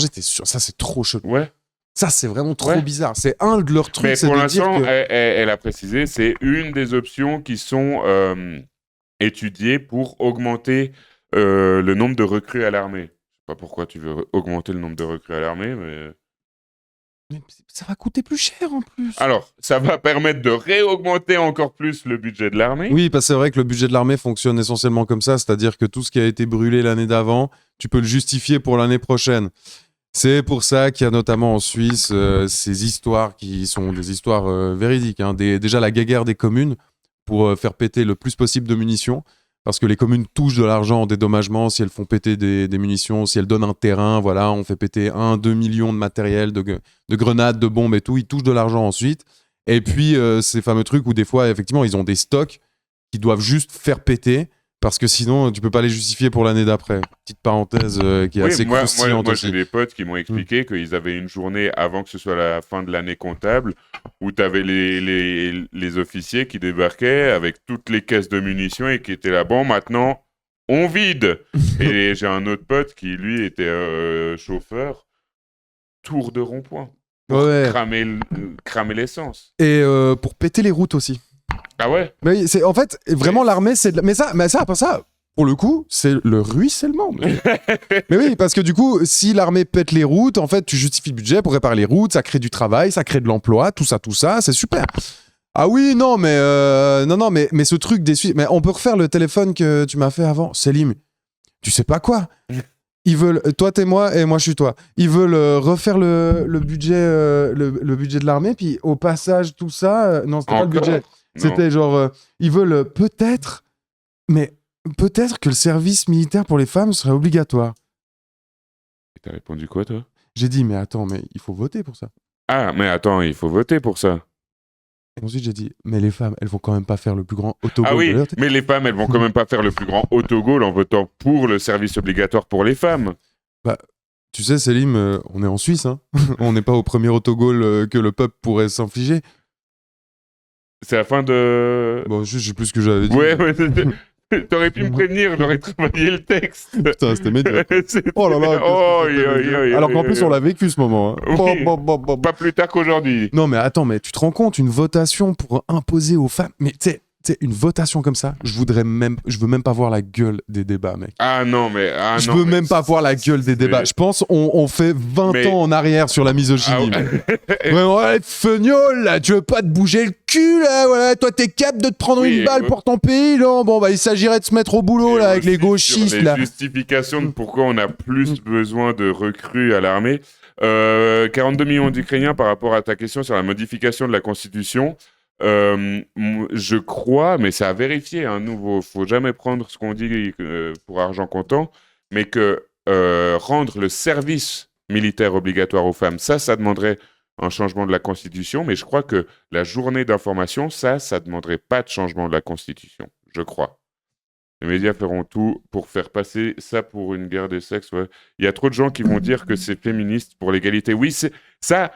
t'es sûr, ça c'est trop chelou. Ouais. Ça, c'est vraiment trop bizarre. C'est un de leurs trucs. Mais c'est pour de l'instant, dire que... elle a précisé, c'est une des options qui sont étudiées pour augmenter le nombre de recrues à l'armée. Je sais pas pourquoi tu veux augmenter le nombre de recrues à l'armée, mais ça va coûter plus cher en plus. Alors, ça va permettre de réaugmenter encore plus le budget de l'armée. Oui, parce que c'est vrai que le budget de l'armée fonctionne essentiellement comme ça, c'est-à-dire que tout ce qui a été brûlé l'année d'avant, tu peux le justifier pour l'année prochaine. C'est pour ça qu'il y a notamment en Suisse ces histoires qui sont des histoires véridiques. Hein. Déjà la guéguerre des communes pour faire péter le plus possible de munitions. Parce que les communes touchent de l'argent en dédommagement si elles font péter des munitions, si elles donnent un terrain, voilà, on fait péter 1-2 millions de matériel, de grenades, de bombes et tout, ils touchent de l'argent ensuite. Et puis ces fameux trucs où des fois, effectivement, ils ont des stocks qui doivent juste faire péter, parce que sinon, tu peux pas les justifier pour l'année d'après. Petite parenthèse qui est assez croustillante moi aussi. j'ai des potes qui m'ont expliqué qu'ils avaient une journée avant que ce soit la fin de l'année comptable où tu avais les officiers qui débarquaient avec toutes les caisses de munitions et qui étaient là, bon, maintenant, on vide. Et j'ai un autre pote qui, lui, était chauffeur, tour de rond-point, pour cramer l'essence. Et pour péter les routes aussi. Ah ouais? Mais c'est en fait vraiment l'armée, c'est mais ça après ça pour le coup c'est le ruissellement. Mais oui, parce que du coup si l'armée pète les routes, en fait tu justifies le budget pour réparer les routes, ça crée du travail, ça crée de l'emploi, tout ça c'est super. Ah oui non mais mais ce truc des Suisses, mais on peut refaire le téléphone que tu m'as fait avant, Selim. Tu sais pas quoi? Ils veulent, toi t'es moi et moi je suis toi. Ils veulent refaire le budget, le budget de l'armée, puis au passage tout ça, non c'était pas le budget. C'était genre, ils veulent peut-être que le service militaire pour les femmes serait obligatoire. Et t'as répondu quoi, toi? J'ai dit, mais attends, mais il faut voter pour ça. Ah, mais attends, il faut voter pour ça. Et ensuite, j'ai dit, mais les femmes, elles vont quand même pas faire le plus grand autogol. Ah oui, mais les femmes, elles vont quand même pas faire le plus grand autogol en votant pour le service obligatoire pour les femmes. Bah, tu sais, Selim, on est en Suisse, hein. On n'est pas au premier autogol que le peuple pourrait s'infliger. C'est la fin de... Bon, je sais plus ce que j'avais dit. Ouais, t'aurais pu me prévenir, j'aurais travaillé le texte. Putain, c'était médiocre. Oh là là. Alors qu'en plus, on l'a vécu ce moment. Hein. Oui. Pas plus tard qu'aujourd'hui. Non, mais attends, mais tu te rends compte, une votation pour imposer aux femmes... Mais tu sais, une votation comme ça, je veux même pas voir la gueule des débats, mec. Ah non, mais... je veux même pas voir la gueule des débats. Je pense on fait 20 ans en arrière sur la misogynie. Vraiment, ouais, feignol, là, tu veux pas te bouger le cul, là, voilà, toi t'es capable de te prendre une balle pour ton pays, là. Bon, bah il s'agirait de se mettre au boulot, là, avec les gauchistes, les là. Justification de pourquoi on a plus besoin de recrues à l'armée. 42 millions d'Ukrainiens par rapport à ta question sur la modification de la Constitution. Je crois, mais c'est à vérifier, hein, faut jamais prendre ce qu'on dit pour argent comptant, mais que rendre le service militaire obligatoire aux femmes, ça demanderait un changement de la Constitution, mais je crois que la journée d'information, ça demanderait pas de changement de la Constitution, je crois. Les médias feront tout pour faire passer ça pour une guerre des sexes. Ouais. Il y a trop de gens qui vont dire que c'est féministe pour l'égalité. Oui, ça,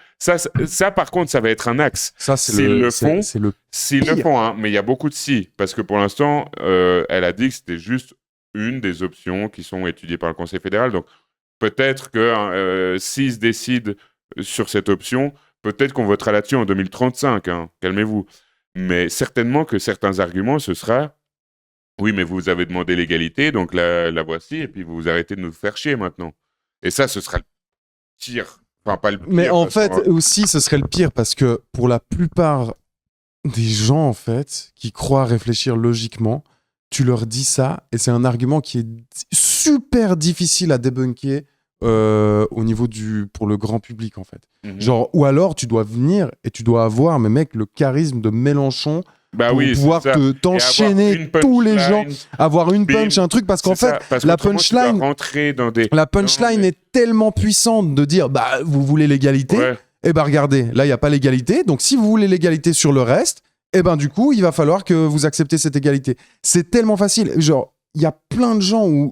par contre, ça va être un axe. Ça, s'ils le font, hein, mais il y a beaucoup de si. Parce que pour l'instant, elle a dit que c'était juste une des options qui sont étudiées par le Conseil fédéral. Donc, peut-être que s'ils se décident sur cette option, peut-être qu'on votera là-dessus en 2035. Hein, calmez-vous. Mais certainement que certains arguments, ce sera... Oui, mais vous avez demandé l'égalité, donc la voici, et puis vous vous arrêtez de nous faire chier maintenant. Et ça, ce sera le pire. Enfin, pas le pire. Mais en fait, aussi, ce serait le pire, parce que pour la plupart des gens, en fait, qui croient réfléchir logiquement, tu leur dis ça, et c'est un argument qui est super difficile à débunker au niveau pour le grand public, en fait. Genre, ou alors, tu dois venir, et tu dois avoir, mais mec, le charisme de Mélenchon... Bah pour pouvoir t'enchaîner tous les gens, avoir une punch, un truc, parce qu'en fait, la punchline est tellement puissante de dire, bah, vous voulez l'égalité, et bah regardez, là, il n'y a pas l'égalité, donc si vous voulez l'égalité sur le reste, et ben du coup, il va falloir que vous acceptez cette égalité. C'est tellement facile, genre, il y a plein de gens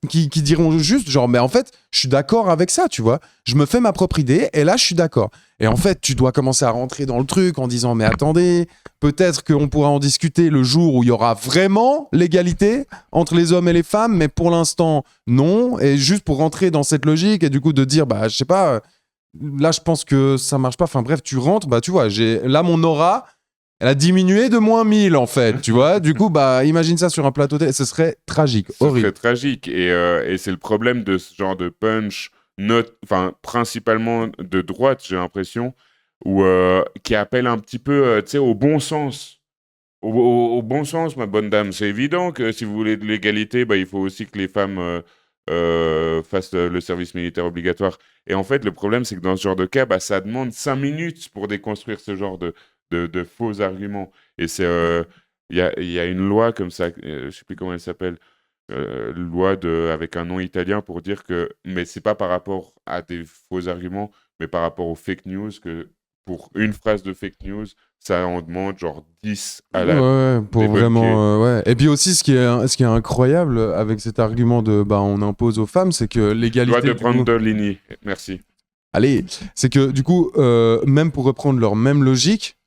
qui diront juste, genre, mais en fait, je suis d'accord avec ça, tu vois. Je me fais ma propre idée, et là, je suis d'accord. Et en fait, tu dois commencer à rentrer dans le truc en disant, mais attendez, peut-être qu'on pourra en discuter le jour où il y aura vraiment l'égalité entre les hommes et les femmes, mais pour l'instant, non. Et juste pour rentrer dans cette logique, et du coup, de dire, bah, je sais pas, là, je pense que ça marche pas. Enfin, bref, tu rentres, bah, tu vois, là, mon aura... Elle a diminué de moins 1000, en fait, tu vois. Du coup, bah, imagine ça sur un plateau télé. Ce serait tragique, horrible. Ce serait tragique. Et c'est le problème de ce genre de punch, principalement de droite, j'ai l'impression, qui appelle un peu, tu sais, au bon sens. Au bon sens, ma bonne dame. C'est évident que si vous voulez de l'égalité, bah, il faut aussi que les femmes fassent le service militaire obligatoire. Et en fait, le problème, c'est que dans ce genre de cas, bah, ça demande 5 minutes pour déconstruire ce genre de faux arguments. Et il y a une loi comme ça, je ne sais plus comment elle s'appelle, loi avec un nom italien pour dire que, mais c'est pas par rapport à des faux arguments, mais par rapport aux fake news, que pour une phrase de fake news, ça en demande genre 10 à la Ouais, pour débunker. vraiment. Ouais. Et puis aussi, ce qui est incroyable avec cet argument de bah, on impose aux femmes, c'est que Loi l'égalité. de Du coup, Brandolini, merci. allez, c'est que du coup, même pour reprendre leur même logique,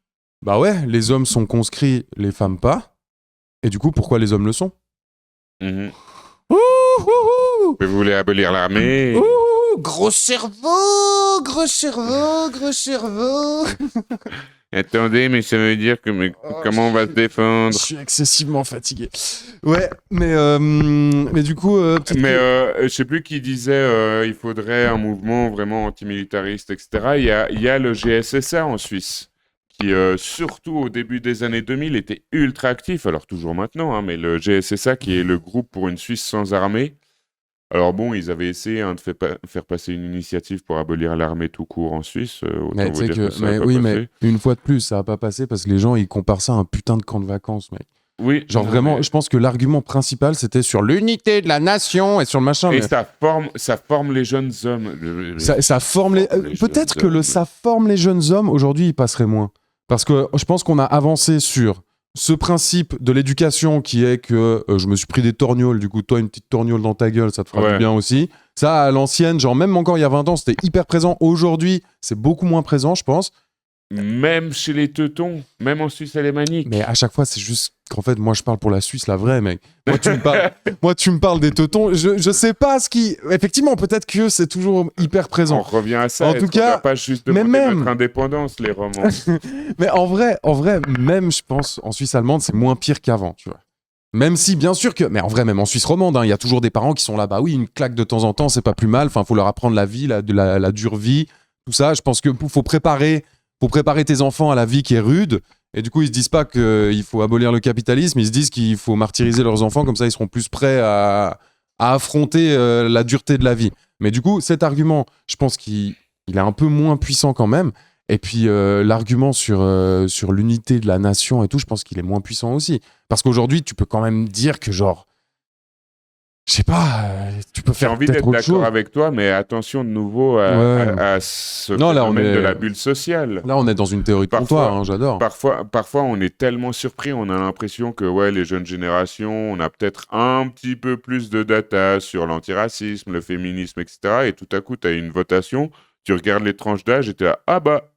bah ouais, les hommes sont conscrits, les femmes pas. Et du coup, pourquoi les hommes le sont? Mhm. Ouh, ouh, ouh. Mais vous voulez abolir l'armée? Ouh, gros cerveau, gros cerveau, gros cerveau. Attendez, mais ça veut dire que Oh, comment on va se je défendre? suis excessivement fatigué. Ouais, mais du coup, peut-être Mais que. je sais plus qui disait il faudrait un mouvement vraiment antimilitariste, etc. Il y a le GSSA en Suisse, qui surtout au début des années 2000 était ultra actif, alors toujours maintenant, hein, mais le GSSA qui est le groupe pour une Suisse sans armée. Alors bon, ils avaient essayé de faire passer une initiative pour abolir l'armée tout court en Suisse, autant Mais tu vous sais dire que que, ça n'a mais pas oui, mais passé. une fois de plus, ça a pas passé parce que les gens ils comparent ça à un putain de camp de vacances, mec. Oui, Genre non vraiment, mais... je pense que l'argument principal c'était sur l'unité de la nation et sur le machin, Et mais ça forme les jeunes hommes. ça forme les. Forme les jeunes Peut-être que hommes. ça forme les jeunes hommes aujourd'hui, il passerait moins. Parce que je pense qu'on a avancé sur ce principe de l'éducation qui est que je me suis pris des torgnoles, du coup, toi, une petite torgnole dans ta gueule, ça te fera du Ouais. bien aussi. Ça, à l'ancienne, genre même encore il y a 20 ans, c'était hyper présent. Aujourd'hui, c'est beaucoup moins présent, je pense. Même chez les teutons, même en Suisse alémanique. Mais à chaque fois, c'est juste qu'en fait, moi, je parle pour la Suisse, la vraie, mec. Moi, tu me parles des teutons. Je sais pas ce qui. Effectivement, peut-être que c'est toujours hyper On présent. revient à ça. En Est-ce tout qu'on ne doit cas, pas juste mais demander même. notre indépendance, les romans? Mais en vrai, même, je pense, en Suisse allemande, c'est moins pire qu'avant, tu vois. Même si, bien sûr que. Mais en vrai, même en Suisse romande, hein, il y a toujours des parents qui sont là, bah oui, une claque de temps en temps, c'est pas plus mal. Enfin, faut leur apprendre la vie, la dure vie, tout ça. Je pense que faut préparer tes enfants à la vie qui est rude. Et du coup, ils se disent pas qu'il faut abolir le capitalisme, ils se disent qu'il faut martyriser leurs enfants, comme ça, ils seront plus prêts à affronter la dureté de la vie. Mais du coup, cet argument, je pense qu'il est un peu moins puissant quand même. Et puis l'argument sur l'unité de la nation et tout, je pense qu'il est moins puissant aussi. Parce qu'aujourd'hui, tu peux quand même dire que genre, je sais pas, tu peux J'ai faire envie peut-être d'être autre d'accord chose. avec toi, mais attention de nouveau Ouais. à ce Non, phénomène de la bulle sociale. là, on est dans une théorie de comptoir, Parfois, hein, j'adore. parfois, on est tellement surpris, on a l'impression que ouais, les jeunes générations, on a peut-être un petit peu plus de data sur l'antiracisme, le féminisme, etc. Et tout à coup, tu as une votation, tu regardes les tranches d'âge et tu es là, ah bah,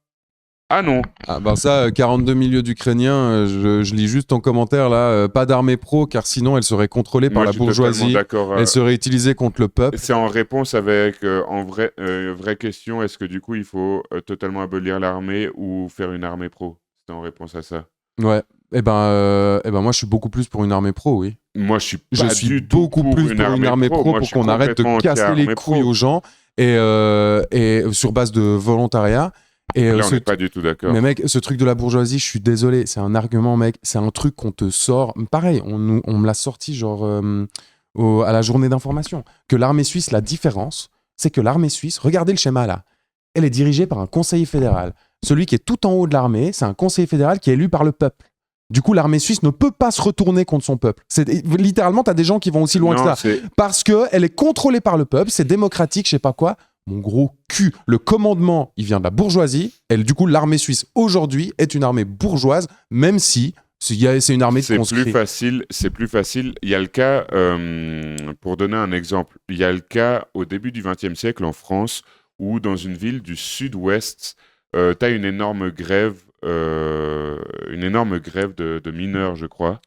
ah non. Ah ben ça, 42 milieux d'Ukrainiens, je lis juste en commentaire là, pas d'armée pro, car sinon elle serait contrôlée par Moi, la je suis totalement bourgeoisie, d'accord. elle serait utilisée contre le peuple. C'est en réponse avec, en vraie question, est-ce que du coup, il faut totalement abolir l'armée ou faire une armée pro? C'est en réponse à ça. Ouais. Eh ben moi je suis beaucoup plus pour une armée pro, oui. Moi, je suis Je pas suis du tout beaucoup pour plus une pour une armée armée pro. pro Moi, je pour suis qu'on arrête de complètement casser les anti-armée couilles pro. aux gens et sur base de volontariat. Et Là, on n'est pas du tout mais d'accord. mec, ce truc de la bourgeoisie, je suis désolé, c'est un argument, mec. C'est un truc qu'on te sort. Pareil, on me l'a sorti genre à la journée d'information. Que l'armée suisse, la différence, c'est que l'armée suisse, regardez le schéma là, elle est dirigée par un conseiller fédéral. Celui qui est tout en haut de l'armée, c'est un conseiller fédéral qui est élu par le peuple. Du coup, l'armée suisse ne peut pas se retourner contre son peuple. Littéralement, tu as des gens qui vont aussi loin que Non, ça. c'est Parce qu'elle est contrôlée par le peuple, c'est démocratique, je sais pas quoi. Mon gros cul, le commandement, il vient de la bourgeoisie. Et du coup, l'armée suisse, aujourd'hui, est une armée bourgeoise, même si c'est une armée de c'est plus conscrits. facile. C'est plus facile. Il y a le cas, pour donner un exemple, il y a le cas au début du XXe siècle en France où dans une ville du sud-ouest, tu as une énorme grève de mineurs, je crois.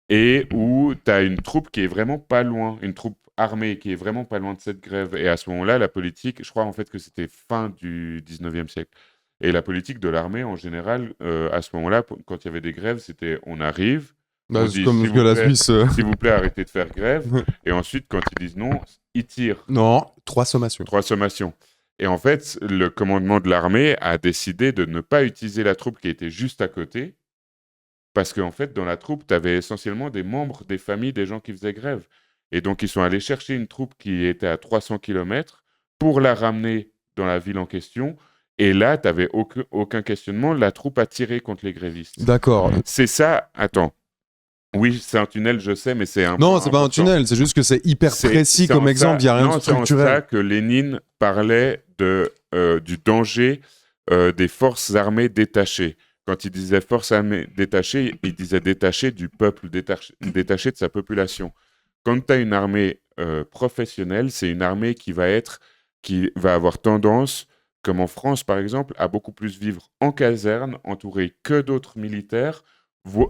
Et où tu as une troupe qui est vraiment pas loin, une troupe armée qui est vraiment pas loin de cette grève. Et à ce moment-là, la politique, je crois en fait que c'était fin du 19e siècle. Et la politique de l'armée, en général, à ce moment-là, quand il y avait des grèves, c'était on arrive, Bah, on c'est dit comme ce que la Suisse. s'il vous plaît, arrêtez de faire grève. Et ensuite, quand ils disent non, ils tirent. Non, 3 sommations. 3 sommations. Et en fait, le commandement de l'armée a décidé de ne pas utiliser la troupe qui était juste à côté, parce qu'en fait, dans la troupe, tu avais essentiellement des membres des familles des gens qui faisaient grève. Et donc, ils sont allés chercher une troupe qui était à 300 km pour la ramener dans la ville en question. Et là, tu n'avais aucun questionnement. La troupe a tiré contre les grévistes. D'accord. C'est ça. Attends. Oui, c'est un tunnel, je sais, mais c'est un Non, point c'est pas un important. tunnel, c'est juste que c'est hyper précis comme exemple, il n'y a rien de C'est en structurel. ça que Lénine parlait du danger des forces armées détachées. Quand il disait forces armées détachées, il disait détachées du peuple, détachées de sa population. Quand tu as une armée professionnelle, c'est une armée qui va avoir tendance, comme en France par exemple, à beaucoup plus vivre en caserne, entourée que d'autres militaires,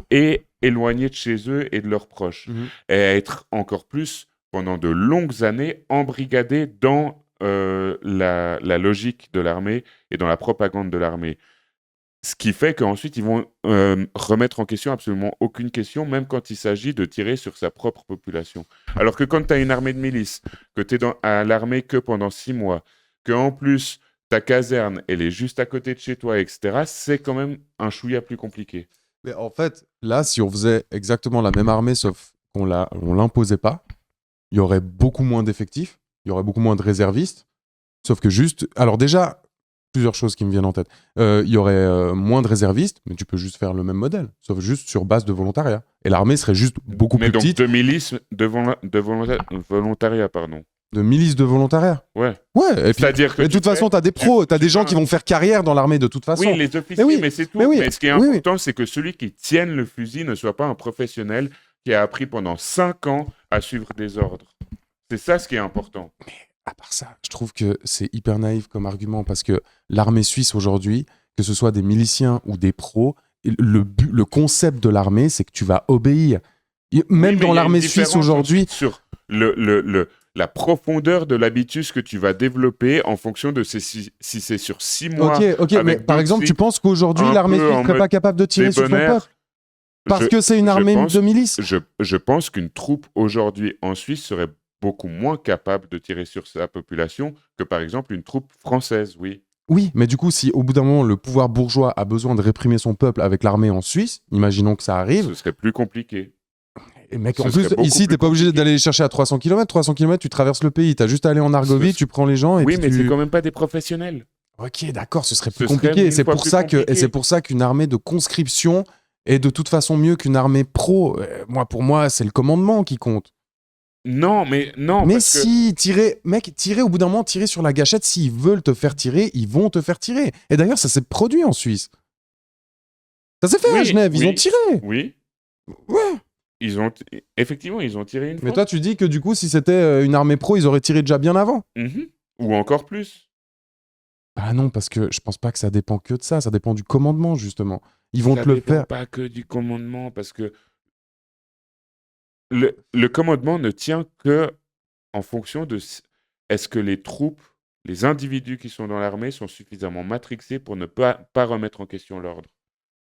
et éloignés de chez eux et de leurs proches, et à être encore plus, pendant de longues années, embrigadés dans la logique de l'armée et dans la propagande de l'armée. Ce qui fait qu'ensuite, ils vont remettre en question absolument aucune question, même quand il s'agit de tirer sur sa propre population. Alors que quand tu as une armée de milices, que tu es à l'armée que pendant 6 mois, qu'en plus, ta caserne, elle est juste à côté de chez toi, etc., c'est quand même un chouïa plus compliqué. Mais en fait, là, si on faisait exactement la même armée, sauf qu'on l'imposait pas, il y aurait beaucoup moins d'effectifs, il y aurait beaucoup moins de réservistes, sauf que juste... Alors déjà, plusieurs choses qui me viennent en tête. Il y aurait moins de réservistes, mais tu peux juste faire le même modèle, sauf juste sur base de volontariat. Et l'armée serait juste beaucoup plus petite. Mais donc de milices, de volontariat, pardon. De milices de volontariat. Ouais. Ouais, et puis, C'est-à-dire que de toute façon, t'as des pros, t'as des gens qui vont faire carrière dans l'armée de toute façon. Oui, les officiers, mais c'est tout. Mais ce qui est important, c'est que celui qui tienne le fusil ne soit pas un professionnel qui a appris pendant 5 ans à suivre des ordres. C'est ça ce qui est important. Mais à part ça, je trouve que c'est hyper naïf comme argument parce que l'armée suisse aujourd'hui, que ce soit des miliciens ou des pros, le concept de l'armée, c'est que tu vas obéir. Même dans l'armée suisse aujourd'hui... Sur la profondeur de l'habitus que tu vas développer en fonction de si c'est sur 6 mois. Ok, mais par exemple, tu penses qu'aujourd'hui, l'armée suisse ne serait pas capable de tirer sur son peuple parce que c'est une armée de milices? Je pense qu'une troupe aujourd'hui en Suisse serait beaucoup moins capable de tirer sur sa population que par exemple une troupe française, oui. Oui, mais du coup, si au bout d'un moment, le pouvoir bourgeois a besoin de réprimer son peuple avec l'armée en Suisse, imaginons que ça arrive... Ce serait plus compliqué. Et mec, en plus, ici, t'es pas obligé d'aller les chercher à 300 km. 300 km, tu traverses le pays. T'as juste à aller en Argovie, tu prends les gens et oui, puis mais c'est quand même pas des professionnels. Ok, d'accord, ce serait plus compliqué. Et c'est pour ça qu'une armée de conscription est de toute façon mieux qu'une armée pro. Pour moi, c'est le commandement qui compte. Non, mais non. Mais si, tirer au bout d'un moment, tirer sur la gâchette, s'ils veulent te faire tirer, ils vont te faire tirer. Et d'ailleurs, ça s'est produit en Suisse. Ça s'est fait à Genève, ils ont tiré. Oui. Ouais. Effectivement, ils ont tiré une fois. Mais toi, tu dis que du coup, si c'était une armée pro, ils auraient tiré déjà bien avant. Ou encore plus. Ah non, parce que je pense pas que ça dépend que de ça. Ça dépend du commandement, justement. Ils vont te le faire. Pas que du commandement, parce que le commandement ne tient que en fonction de est-ce que les troupes, les individus qui sont dans l'armée sont suffisamment matrixés pour ne pas remettre en question l'ordre.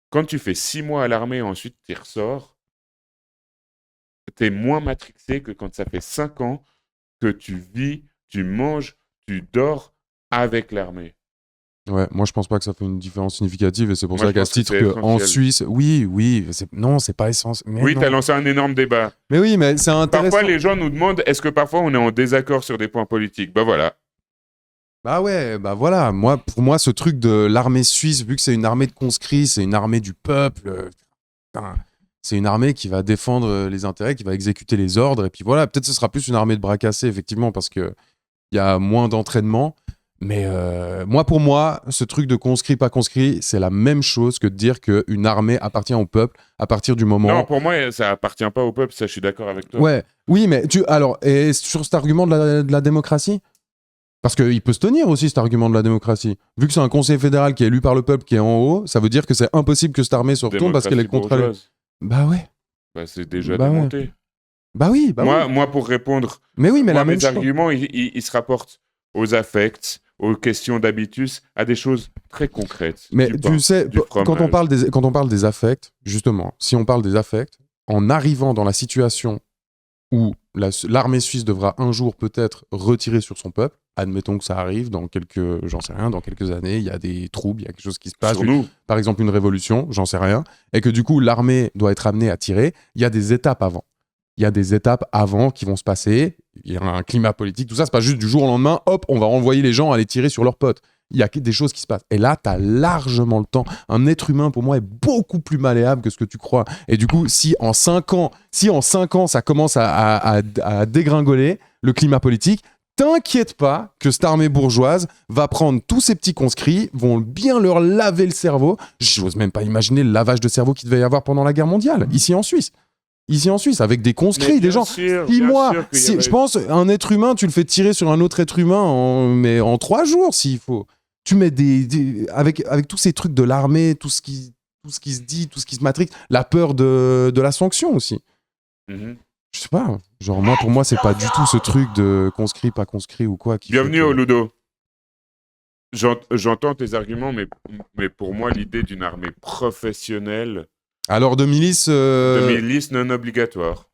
Quand tu fais 6 mois à l'armée et ensuite tu ressors, tu es moins matrixé que quand ça fait 5 ans que tu vis, tu manges, tu dors avec l'armée. Ouais, moi je pense pas que ça fait une différence significative et c'est pour ça qu'à ce titre qu'en Suisse, oui, c'est pas essentiel. Oui, t'as lancé un énorme débat. Mais oui, mais c'est intéressant. Parfois les gens nous demandent est-ce que parfois on est en désaccord sur des points politiques. Bah voilà. Bah ouais, bah voilà. Pour moi, ce truc de l'armée suisse, vu que c'est une armée de conscrits, c'est une armée du peuple. C'est une armée qui va défendre les intérêts, qui va exécuter les ordres. Et puis voilà, peut-être ce sera plus une armée de bras cassés, effectivement, parce qu'il y a moins d'entraînement. Mais pour moi, ce truc de conscrit, pas conscrit, c'est la même chose que de dire qu'une armée appartient au peuple à partir du moment... Non, pour moi, ça appartient pas au peuple, ça je suis d'accord avec toi. Ouais, oui, mais et sur cet argument de la démocratie, parce qu'il peut se tenir aussi cet argument de la démocratie. Vu que c'est un conseil fédéral qui est élu par le peuple qui est en haut, ça veut dire que c'est impossible que cette armée se retourne parce qu'elle est contre elle. Bah ouais. Bah c'est déjà démonté. Ouais. Bah oui, moi, pour répondre, mais oui, mais mes arguments, ils se rapportent aux affects, aux questions d'habitus, à des choses très concrètes. Mais tu sais, quand on parle des affects, justement, si on parle des affects, en arrivant dans la situation où l'armée suisse devra un jour peut-être retirer sur son peuple, admettons que ça arrive dans dans quelques années, il y a des troubles, il y a quelque chose qui se passe, par exemple une révolution, j'en sais rien, et que du coup l'armée doit être amenée à tirer, il y a des étapes avant. il y a des étapes avant qui vont se passer. Il y a un climat politique, tout ça, c'est pas juste du jour au lendemain, hop, on va renvoyer les gens à aller tirer sur leurs potes. Il y a des choses qui se passent. Et là, tu as largement le temps. Un être humain, pour moi, est beaucoup plus malléable que ce que tu crois. Et du coup, si en 5 ans, ça commence à dégringoler, le climat politique, t'inquiète pas que cette armée bourgeoise va prendre tous ces petits conscrits, vont bien leur laver le cerveau. J'ose même pas imaginer le lavage de cerveau qu'il devait y avoir pendant la guerre mondiale, ici en Suisse. Avec des conscrits, des gens. 6 mois, je pense, un être humain, tu le fais tirer sur un autre être humain mais en 3 jours, s'il faut. Tu mets avec tous ces trucs de l'armée, tout ce qui se dit, tout ce qui se matrix, la peur de la sanction aussi. Mhm. Je sais pas, genre moi, pour moi, c'est pas du tout ce truc de conscrit, pas conscrit ou quoi. Bienvenue au Ludo. J'entends tes arguments, mais pour moi, l'idée d'une armée professionnelle... Alors de milice... De milice non obligatoire.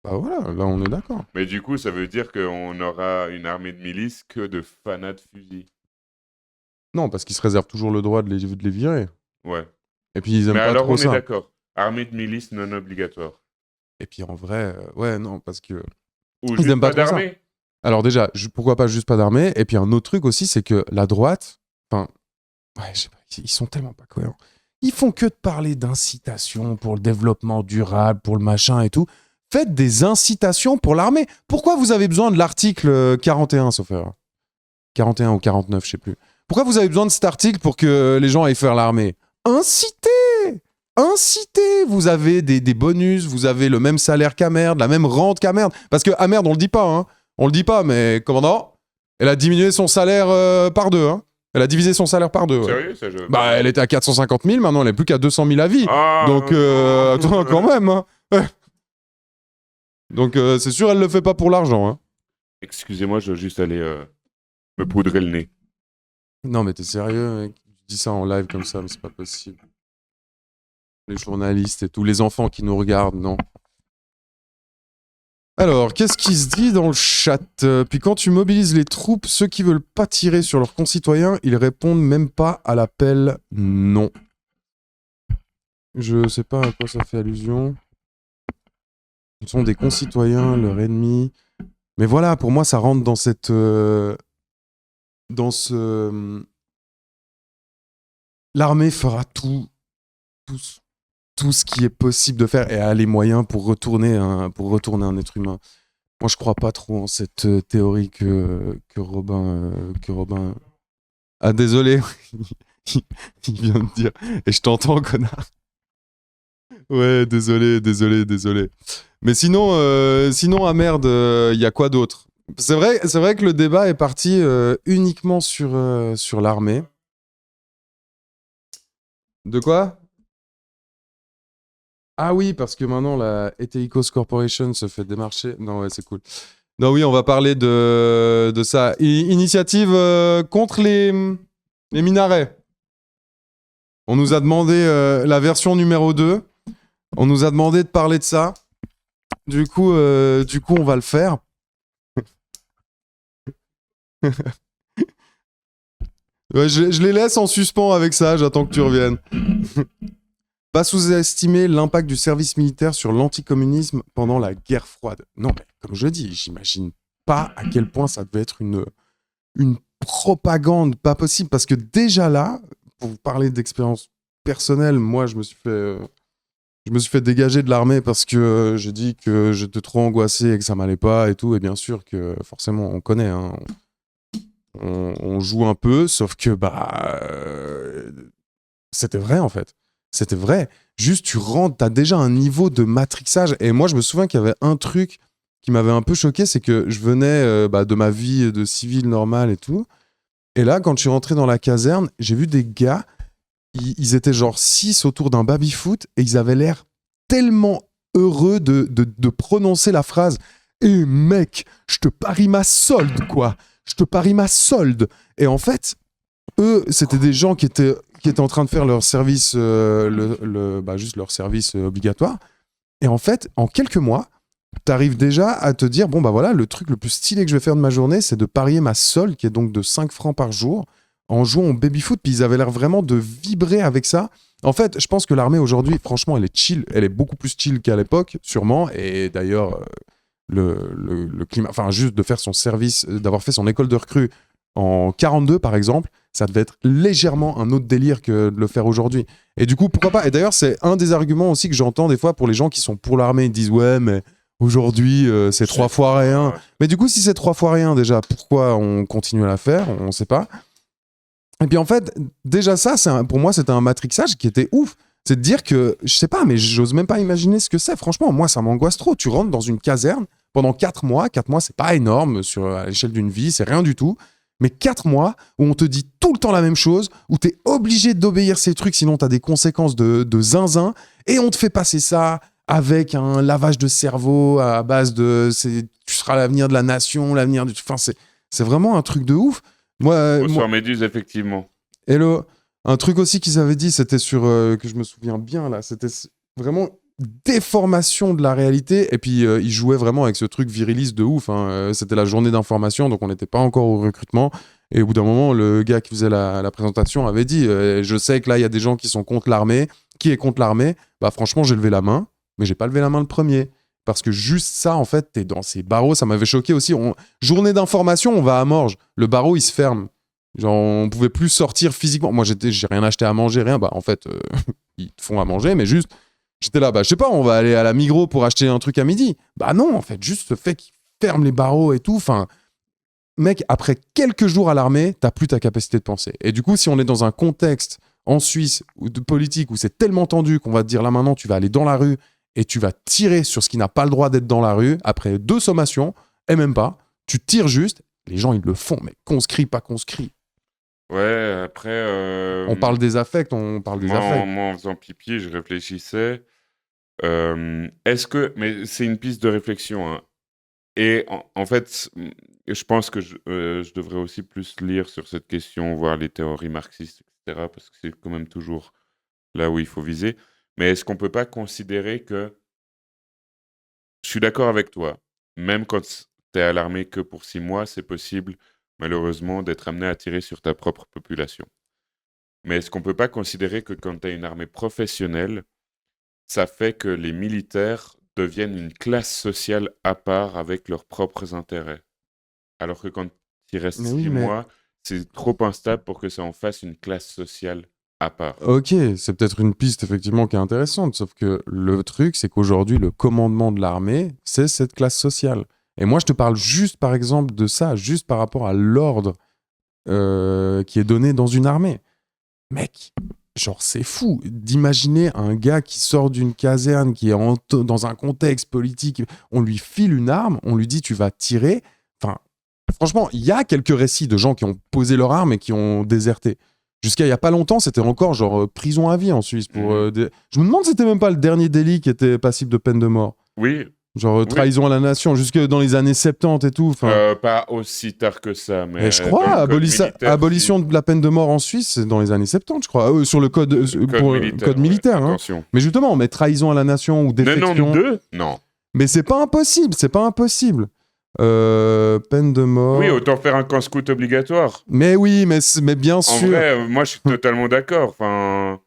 Bah voilà, là on est d'accord. Mais du coup, ça veut dire qu'on aura une armée de milice que de fanats de fusil. Non, parce qu'ils se réservent toujours le droit de les virer. Ouais. Et puis ils aiment pas trop ça. Mais alors on est d'accord. Armée de milice non obligatoire. Et puis en vrai, ouais, non, parce que... Ou ils aiment pas d'armée. Alors déjà, pourquoi pas juste pas d'armée. Et puis un autre truc aussi, c'est que la droite... Enfin, ouais, je sais pas, ils sont tellement pas cohérents. Ils font que de parler d'incitation pour le développement durable, pour le machin et tout. Faites des incitations pour l'armée. Pourquoi vous avez besoin de l'article 41, sauf erreur 41 ou 49, je sais plus. Pourquoi vous avez besoin de cet article pour que les gens aillent faire l'armée? Incitez! Vous avez des bonus, vous avez le même salaire qu'à merde, la même rente qu'à merde. Parce que à merde, on le dit pas, hein. On le dit pas, mais commandant, elle a diminué son salaire par 2, hein. Elle a divisé son salaire par 2. Ouais. Sérieux, ça, Bah, elle était à 450 000, maintenant elle est plus qu'à 200 000 à vie. Ah, donc, attends, quand même. Hein. Donc, c'est sûr, elle le fait pas pour l'argent. Hein. Excusez-moi, je dois juste aller me poudrer le nez. Non, mais t'es sérieux, mec? Tu dis ça en live comme ça, mais c'est pas possible. Les journalistes et tous les enfants qui nous regardent, non. Alors, qu'est-ce qui se dit dans le chat? Puis quand tu mobilises les troupes, ceux qui veulent pas tirer sur leurs concitoyens, ils répondent même pas à l'appel non. Je sais pas à quoi ça fait allusion. Ce sont des concitoyens, leur ennemi. Mais voilà, pour moi, ça rentre dans cette... L'armée fera tout ce qui est possible de faire et a les moyens pour retourner un être humain. Moi, je crois pas trop en cette théorie que Robin... Ah, désolé. Il vient de dire. Et je t'entends, connard. Ouais, désolé. Mais sinon, ah merde, il y a quoi d'autre? C'est vrai que le débat est parti uniquement sur l'armée. De quoi? Ah oui, parce que maintenant, la Eteikos Corporation se fait démarcher. Non, ouais, c'est cool. Non, oui, on va parler de ça. Initiative contre les minarets. On nous a demandé la version numéro 2. On nous a demandé de parler de ça. Du coup, on va le faire. Ouais, je les laisse en suspens avec ça, j'attends que tu reviennes. Pas sous-estimer l'impact du service militaire sur l'anticommunisme pendant la guerre froide. Non, mais comme je dis, j'imagine pas à quel point ça devait être une propagande pas possible. Parce que déjà là, pour vous parler d'expérience personnelle, moi, je me suis fait dégager de l'armée parce que j'ai dit que j'étais trop angoissé et que ça m'allait pas et tout. Et bien sûr que forcément, on connaît, hein. On joue un peu, sauf que c'était vrai en fait. C'était vrai. Juste, tu rentres, t'as déjà un niveau de matrixage. Et moi, je me souviens qu'il y avait un truc qui m'avait un peu choqué, c'est que je venais de ma vie de civil normale et tout. Et là, quand je suis rentré dans la caserne, j'ai vu des gars, ils étaient genre 6 autour d'un baby-foot et ils avaient l'air tellement heureux de prononcer la phrase « Eh mec, je te parie ma solde, quoi !» Je te parie ma solde. Et en fait, eux, c'était des gens qui étaient en train de faire leur service, juste leur service obligatoire. Et en fait, en quelques mois, t'arrives déjà à te dire, bon, bah voilà, le truc le plus stylé que je vais faire de ma journée, c'est de parier ma solde, qui est donc de 5 francs par jour, en jouant au baby-foot. Puis ils avaient l'air vraiment de vibrer avec ça. En fait, je pense que l'armée aujourd'hui, franchement, elle est chill. Elle est beaucoup plus chill qu'à l'époque, sûrement. Et d'ailleurs, le climat, enfin, juste de faire son service, d'avoir fait son école de recrue en 42, par exemple, ça devait être légèrement un autre délire que de le faire aujourd'hui. Et du coup, pourquoi pas? Et d'ailleurs, c'est un des arguments aussi que j'entends des fois pour les gens qui sont pour l'armée. Ils disent, ouais, mais aujourd'hui, c'est 3 fois rien. Mais du coup, si c'est 3 fois rien, déjà, pourquoi on continue à la faire? On ne sait pas. Et puis en fait, déjà ça, pour moi, c'était un matrixage qui était ouf. C'est de dire que, je sais pas, mais j'ose même pas imaginer ce que c'est. Franchement, moi, ça m'angoisse trop. Tu rentres dans une caserne pendant 4 mois. 4 mois, c'est pas énorme à l'échelle d'une vie, c'est rien du tout. Mais 4 mois où on te dit tout le temps la même chose, où tu es obligé d'obéir ces trucs, sinon tu as des conséquences de zinzin, et on te fait passer ça avec un lavage de cerveau à base de tu seras l'avenir de la nation, l'avenir du. Enfin, c'est vraiment un truc de ouf. Bonsoir Méduse, effectivement. Hello. Un truc aussi qu'ils avaient dit, c'était sur. Que je me souviens bien là, c'était vraiment déformation de la réalité. Et puis, ils jouaient vraiment avec ce truc viriliste de ouf. Hein. C'était la journée d'information, donc on n'était pas encore au recrutement. Et au bout d'un moment, le gars qui faisait la présentation avait dit je sais que là, il y a des gens qui sont contre l'armée. Qui est contre l'armée? Bah, franchement, j'ai levé la main, mais j'ai pas levé la main le premier. Parce que juste ça, en fait, t'es dans ces barreaux. Ça m'avait choqué aussi. Journée d'information, on va à Morges. Le barreau, il se ferme. Genre, on pouvait plus sortir physiquement. Moi, j'ai rien acheté à manger, rien. Bah, en fait, ils te font à manger, mais juste, j'étais là, bah, je sais pas, on va aller à la Migros pour acheter un truc à midi. Bah non, en fait, juste ce fait qu'ils ferment les barreaux et tout. Enfin, mec, après quelques jours à l'armée, t'as plus ta capacité de penser. Et du coup, si on est dans un contexte en Suisse ou de politique où c'est tellement tendu qu'on va te dire là maintenant, tu vas aller dans la rue et tu vas tirer sur ce qui n'a pas le droit d'être dans la rue, après 2 sommations, et même pas, tu tires juste, les gens ils le font, mais conscrit, pas conscrit. Ouais, après... On parle des affects, on parle des affects. Moi, en faisant pipi, je réfléchissais. Est-ce que... Mais c'est une piste de réflexion. Hein. Et en fait, je pense que je devrais aussi plus lire sur cette question, voir les théories marxistes, etc. Parce que c'est quand même toujours là où il faut viser. Mais est-ce qu'on ne peut pas considérer que... Je suis d'accord avec toi. Même quand tu es à l'armée que pour 6 mois, c'est possible, malheureusement, d'être amené à tirer sur ta propre population. Mais est-ce qu'on ne peut pas considérer que quand tu as une armée professionnelle, ça fait que les militaires deviennent une classe sociale à part avec leurs propres intérêts? Alors que quand il reste 6 mois, c'est trop instable pour que ça en fasse une classe sociale à part. Ok, c'est peut-être une piste effectivement qui est intéressante, sauf que le truc, c'est qu'aujourd'hui, le commandement de l'armée, c'est cette classe sociale. Et moi, je te parle juste, par exemple, de ça, juste par rapport à l'ordre qui est donné dans une armée. Mec, genre, c'est fou d'imaginer un gars qui sort d'une caserne, qui est dans un contexte politique, on lui file une arme, on lui dit tu vas tirer. Enfin, franchement, il y a quelques récits de gens qui ont posé leur arme et qui ont déserté. Jusqu'à il y a pas longtemps, c'était encore genre prison à vie en Suisse. Je me demande si c'était même pas le dernier délit qui était passible de peine de mort. Oui. Genre trahison à la nation, jusque dans les années 70 et tout. Pas aussi tard que ça, mais je crois, abolition de la peine de mort en Suisse, c'est dans les années 70, je crois. Sur le code militaire. Hein. Mais justement, mais trahison à la nation ou défection... 92 ? Non. Mais c'est pas impossible, c'est pas impossible. Peine de mort... Oui, autant faire un camp scout obligatoire. Mais oui, mais bien sûr. En vrai, moi je suis totalement d'accord. Enfin...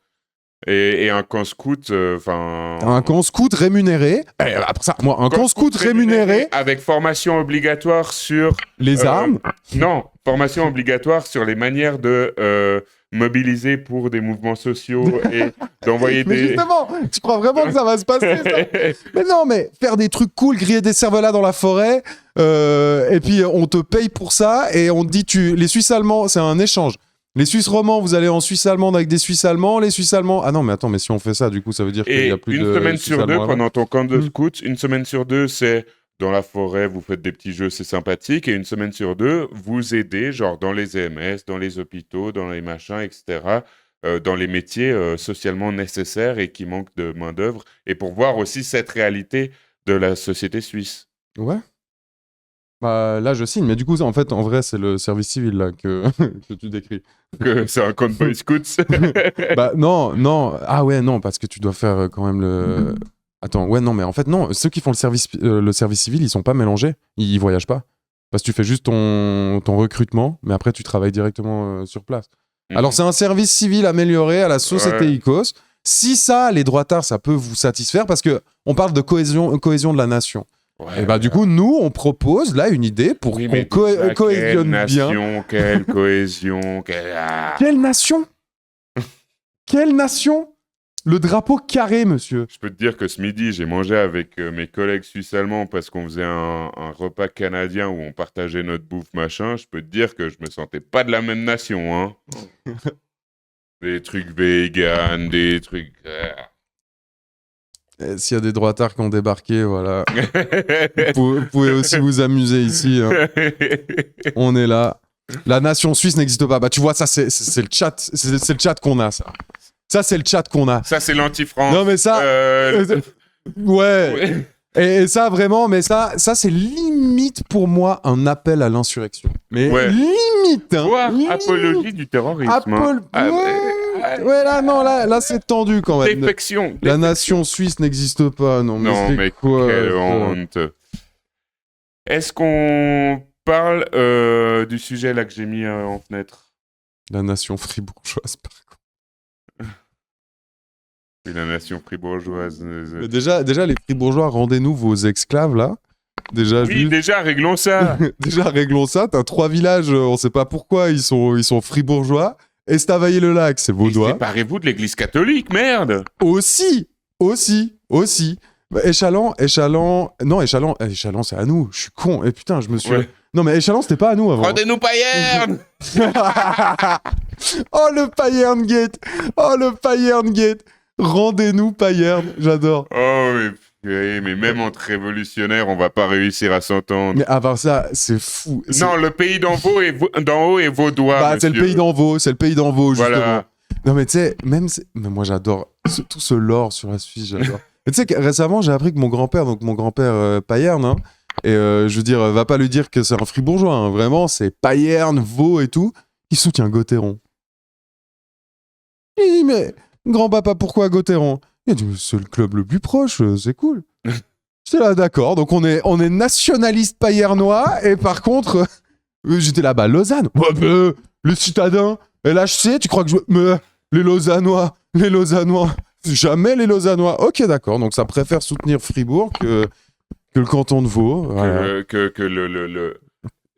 Et un camp scout, un camp scout rémunéré. Après ça, moi, un camp scout rémunéré avec formation obligatoire sur les armes. Non, formation obligatoire sur les manières de mobiliser pour des mouvements sociaux et d'envoyer mais des. Justement, tu crois vraiment que ça va se passer ça? Mais non, mais faire des trucs cool, griller des cervelas dans la forêt, et puis on te paye pour ça et on te dit les Suisses allemands, c'est un échange. Les Suisses romands, vous allez en Suisse allemande avec des Suisses allemands. Les Suisses allemands... Ah non, mais attends, mais si on fait ça, du coup, ça veut dire qu'il y a plus de... une semaine sur 2, pendant ton camp de scout, une semaine sur 2, c'est dans la forêt, vous faites des petits jeux, c'est sympathique. Et une semaine sur 2, vous aidez, genre dans les EMS, dans les hôpitaux, dans les machins, etc., dans les métiers socialement nécessaires et qui manquent de main-d'œuvre. Et pour voir aussi cette réalité de la société suisse. Ouais. Bah, là, je signe, mais du coup, en fait, en vrai, c'est le service civil là, que tu décris. C'est un camp de boy scouts. Bah, non. Ah ouais, non, parce que tu dois faire quand même le... Attends, ouais, non, mais en fait, non, ceux qui font le service civil, ils sont pas mélangés, ils voyagent pas. Parce que tu fais juste ton recrutement, mais après, tu travailles directement sur place. Alors, c'est un service civil amélioré à la société ICOS, Si ça, les droitards, ça peut vous satisfaire, parce que on parle de cohésion de la nation. Ouais, Et bah du coup, nous, on propose là une idée pour oui, qu'on mais déjà, cohésionne quelle bien. nation, quelle cohésion, Quelle nation? Quelle nation? Le drapeau carré, monsieur. Je peux te dire que ce midi, j'ai mangé avec mes collègues suisses-allemands parce qu'on faisait un repas canadien où on partageait notre bouffe, machin. Je peux te dire que je me sentais pas de la même nation, hein. Des trucs vegan, des trucs... S'il y a des droitards qui ont débarqué, voilà. Vous pouvez aussi vous amuser ici. Hein. On est là. La nation suisse n'existe pas. Bah tu vois, ça c'est le chat, c'est le chat qu'on a, ça. Ça c'est le chat qu'on a. Ça, c'est l'anti-France. Non mais ça, ouais. Ouais. Et ça vraiment, mais ça c'est limite pour moi un appel à l'insurrection. Mais Ouais. limite. Hein, Voire limite. apologie du terrorisme. Hein. Ouais, là non, là c'est tendu quand même. Défection. La nation suisse n'existe pas, non. Mais Non, c'est mais quoi, quelle ça honte. Est-ce qu'on parle du sujet là que j'ai mis en fenêtre? La nation fribourgeoise, par contre. Oui, la nation fribourgeoise. Mais déjà, les fribourgeois, rendez-nous vos esclaves, là. Déjà, Oui, juste... déjà, réglons ça. déjà, réglons ça. T'as 3 villages, on sait pas pourquoi, ils sont fribourgeois. Estavayer-le-Lac, c'est Et vaudois. séparez-vous de l'église catholique, merde. Aussi. Bah, Échalant, non, Échalant, c'est à nous. Je suis con. Et putain, je me suis. Ouais. Non, mais Échalant, c'était pas à nous avant. Rendez-nous Payerne. Oh, le Payerne Gate. Oh, le Payerne Gate. Rendez-nous Payerne. J'adore. Oh, mais même entre révolutionnaires, on va pas réussir à s'entendre. Mais à part ça, c'est fou. Non, le pays d'en haut est vaudois. Bah, c'est le pays d'Envaux. C'est le pays d'Envaux, justement. Voilà. Non, mais tu sais, même. Mais moi, j'adore. Tout ce lore sur la Suisse, j'adore. Et tu sais que récemment, j'ai appris que mon grand-père Payerne, hein, et je veux dire, va pas lui dire que c'est un fribourgeois, hein, vraiment, c'est Payerne, Vaud et tout, il soutient Gauthieron. Il dit, mais grand-papa, pourquoi Gauthieron? Il a dit, c'est le club le plus proche, c'est cool. J'étais là, d'accord, donc on est nationaliste payernois, et par contre, j'étais là, bah, Lausanne, ouais, les citadins, LHC, tu crois que je... Mais les Lausannois, jamais les Lausannois. Ok, d'accord, donc ça préfère soutenir Fribourg que le canton de Vaud. Voilà.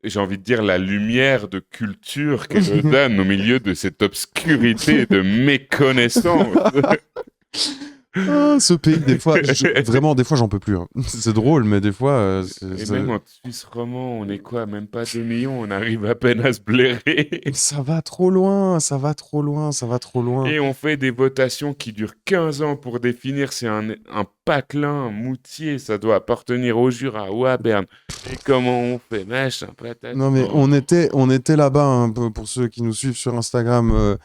J'ai envie de dire la lumière de culture qu'est Lausanne au milieu de cette obscurité de méconnaissance. Ah, ce pays, des fois, vraiment, des fois, j'en peux plus. Hein. C'est drôle, mais des fois... Et même en Suisse romand, on est quoi? Même pas 2 millions, on arrive à peine à se blairer. Ça va trop loin. Et on fait des votations qui durent 15 ans pour définir si un patelin, un moutier, ça doit appartenir au Jura ou à Berne. Et comment on fait? Machin, patate. Non, mais on était là-bas, hein, pour ceux qui nous suivent sur Instagram,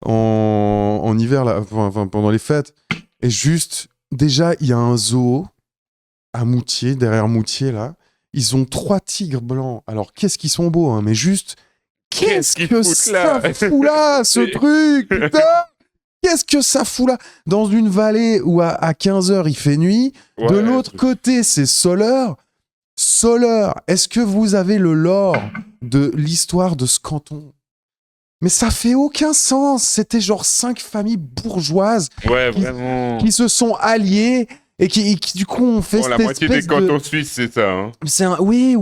en hiver, là, enfin, pendant les fêtes. Et juste, déjà, il y a un zoo à Moutier, derrière Moutier, là. Ils ont 3 tigres blancs. Alors, qu'est-ce qu'ils sont beaux, hein, mais juste, qu'est-ce que ça fout là, ce truc, putain! Qu'est-ce que ça fout là? Dans une vallée où à 15h, il fait nuit. Ouais, de l'autre côté, c'est Soleure. Est-ce que vous avez le lore de l'histoire de ce canton? Mais ça fait aucun sens. C'était genre 5 familles bourgeoises vraiment. qui se sont alliées et qui du coup ont fait cette la moitié des espèce cantons suisses, c'est ça. Hein. Oui,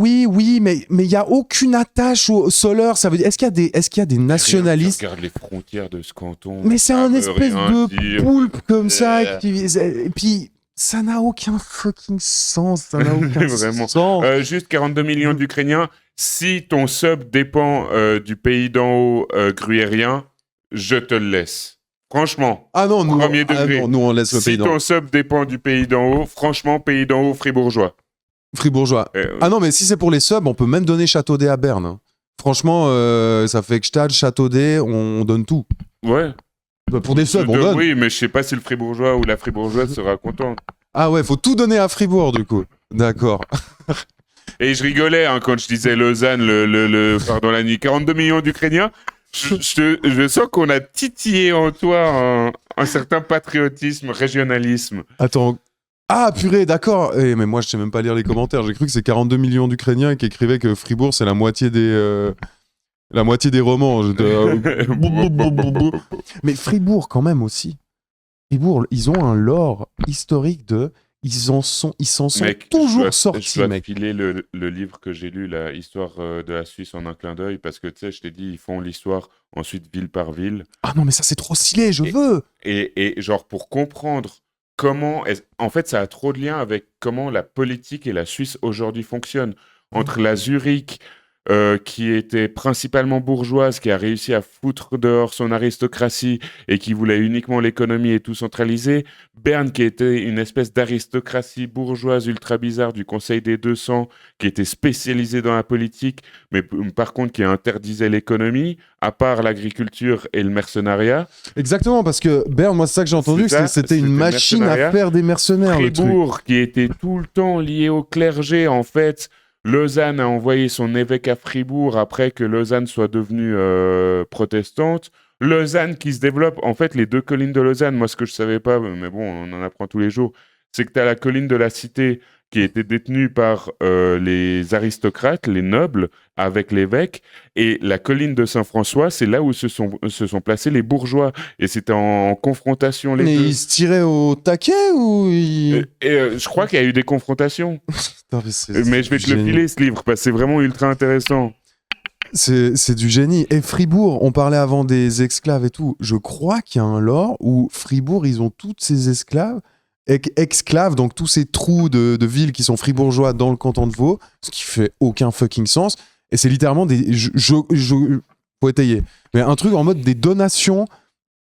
mais il y a aucune attache au Soleure. Ça veut dire, est-ce qu'il y a des nationalistes? Regarde les frontières de ce canton. Mais c'est un espèce de poulpe comme ça. Et puis, ça n'a aucun fucking sens. Ça n'a aucun Vraiment. sens. Juste 42 millions d'Ukrainiens. Si ton sub dépend du pays d'en haut gruyérien, je te le laisse. Franchement. Ah non, premier degré. Non, nous on laisse le pays Si d'en ton haut. sub dépend du pays d'en haut, franchement, pays d'en haut fribourgeois. Fribourgeois. Ah non, mais si c'est pour les subs, on peut même donner Châteaudet à Berne. Hein. Franchement, ça fait que Gstaad, Châteaudet, on donne tout. Ouais. Bah, pour des subs, on donne. Oui, mais je sais pas si le fribourgeois ou la fribourgeoise sera content. Ah ouais, faut tout donner à Fribourg, du coup. D'accord. Et je rigolais hein, quand je disais Lausanne, pardon, la nuit. 42 millions d'Ukrainiens. Je sens qu'on a titillé en toi un certain patriotisme, régionalisme. Attends. Ah, purée, d'accord. Mais moi, je sais même pas lire les commentaires. J'ai cru que c'est 42 millions d'Ukrainiens qui écrivaient que Fribourg, c'est la moitié des romans. Mais Fribourg, quand même, aussi. Fribourg, ils ont un lore historique de. Ils s'en sont Mec, toujours je sortis, dois te mec. filer le livre que j'ai lu, la histoire de la Suisse en un clin d'œil, parce que tu sais, je t'ai dit, ils font l'histoire ensuite ville par ville. Ah non, mais ça, c'est trop stylé, je Et, veux! et genre, pour comprendre en fait, ça a trop de lien avec comment la politique et la Suisse aujourd'hui fonctionnent. Entre la Zurich, qui était principalement bourgeoise, qui a réussi à foutre dehors son aristocratie et qui voulait uniquement l'économie et tout centraliser. Berne, qui était une espèce d'aristocratie bourgeoise ultra bizarre du Conseil des 200, qui était spécialisée dans la politique, mais par contre qui interdisait l'économie, à part l'agriculture et le mercenariat. Exactement, parce que Berne, moi, c'est ça que j'ai entendu, C'est ça, c'était une c'était le machine à mercenariat. faire des mercenaires, le truc. Fribourg, qui était tout le temps lié au clergé, en fait. Lausanne a envoyé son évêque à Fribourg après que Lausanne soit devenue protestante. Lausanne qui se développe, en fait, les deux collines de Lausanne, moi ce que je savais pas, mais bon, on en apprend tous les jours, c'est que tu as la colline de la Cité qui était détenue par les aristocrates, les nobles, avec l'évêque, et la colline de Saint-François, c'est là où se sont placés les bourgeois, et c'était en confrontation les Mais deux. ils se tiraient au taquet ou ils... Je crois qu'il y a eu des confrontations. Putain, mais Mais je vais te le génie. filer, ce livre, parce que c'est vraiment ultra intéressant. C'est du génie. Et Fribourg, on parlait avant des esclaves et tout. Je crois qu'il y a un lore où Fribourg, ils ont toutes ces esclaves, exclaves, donc tous ces trous de villes qui sont fribourgeois dans le canton de Vaud, ce qui fait aucun fucking sens. Et c'est littéralement des. Faut étayer. Mais un truc en mode des donations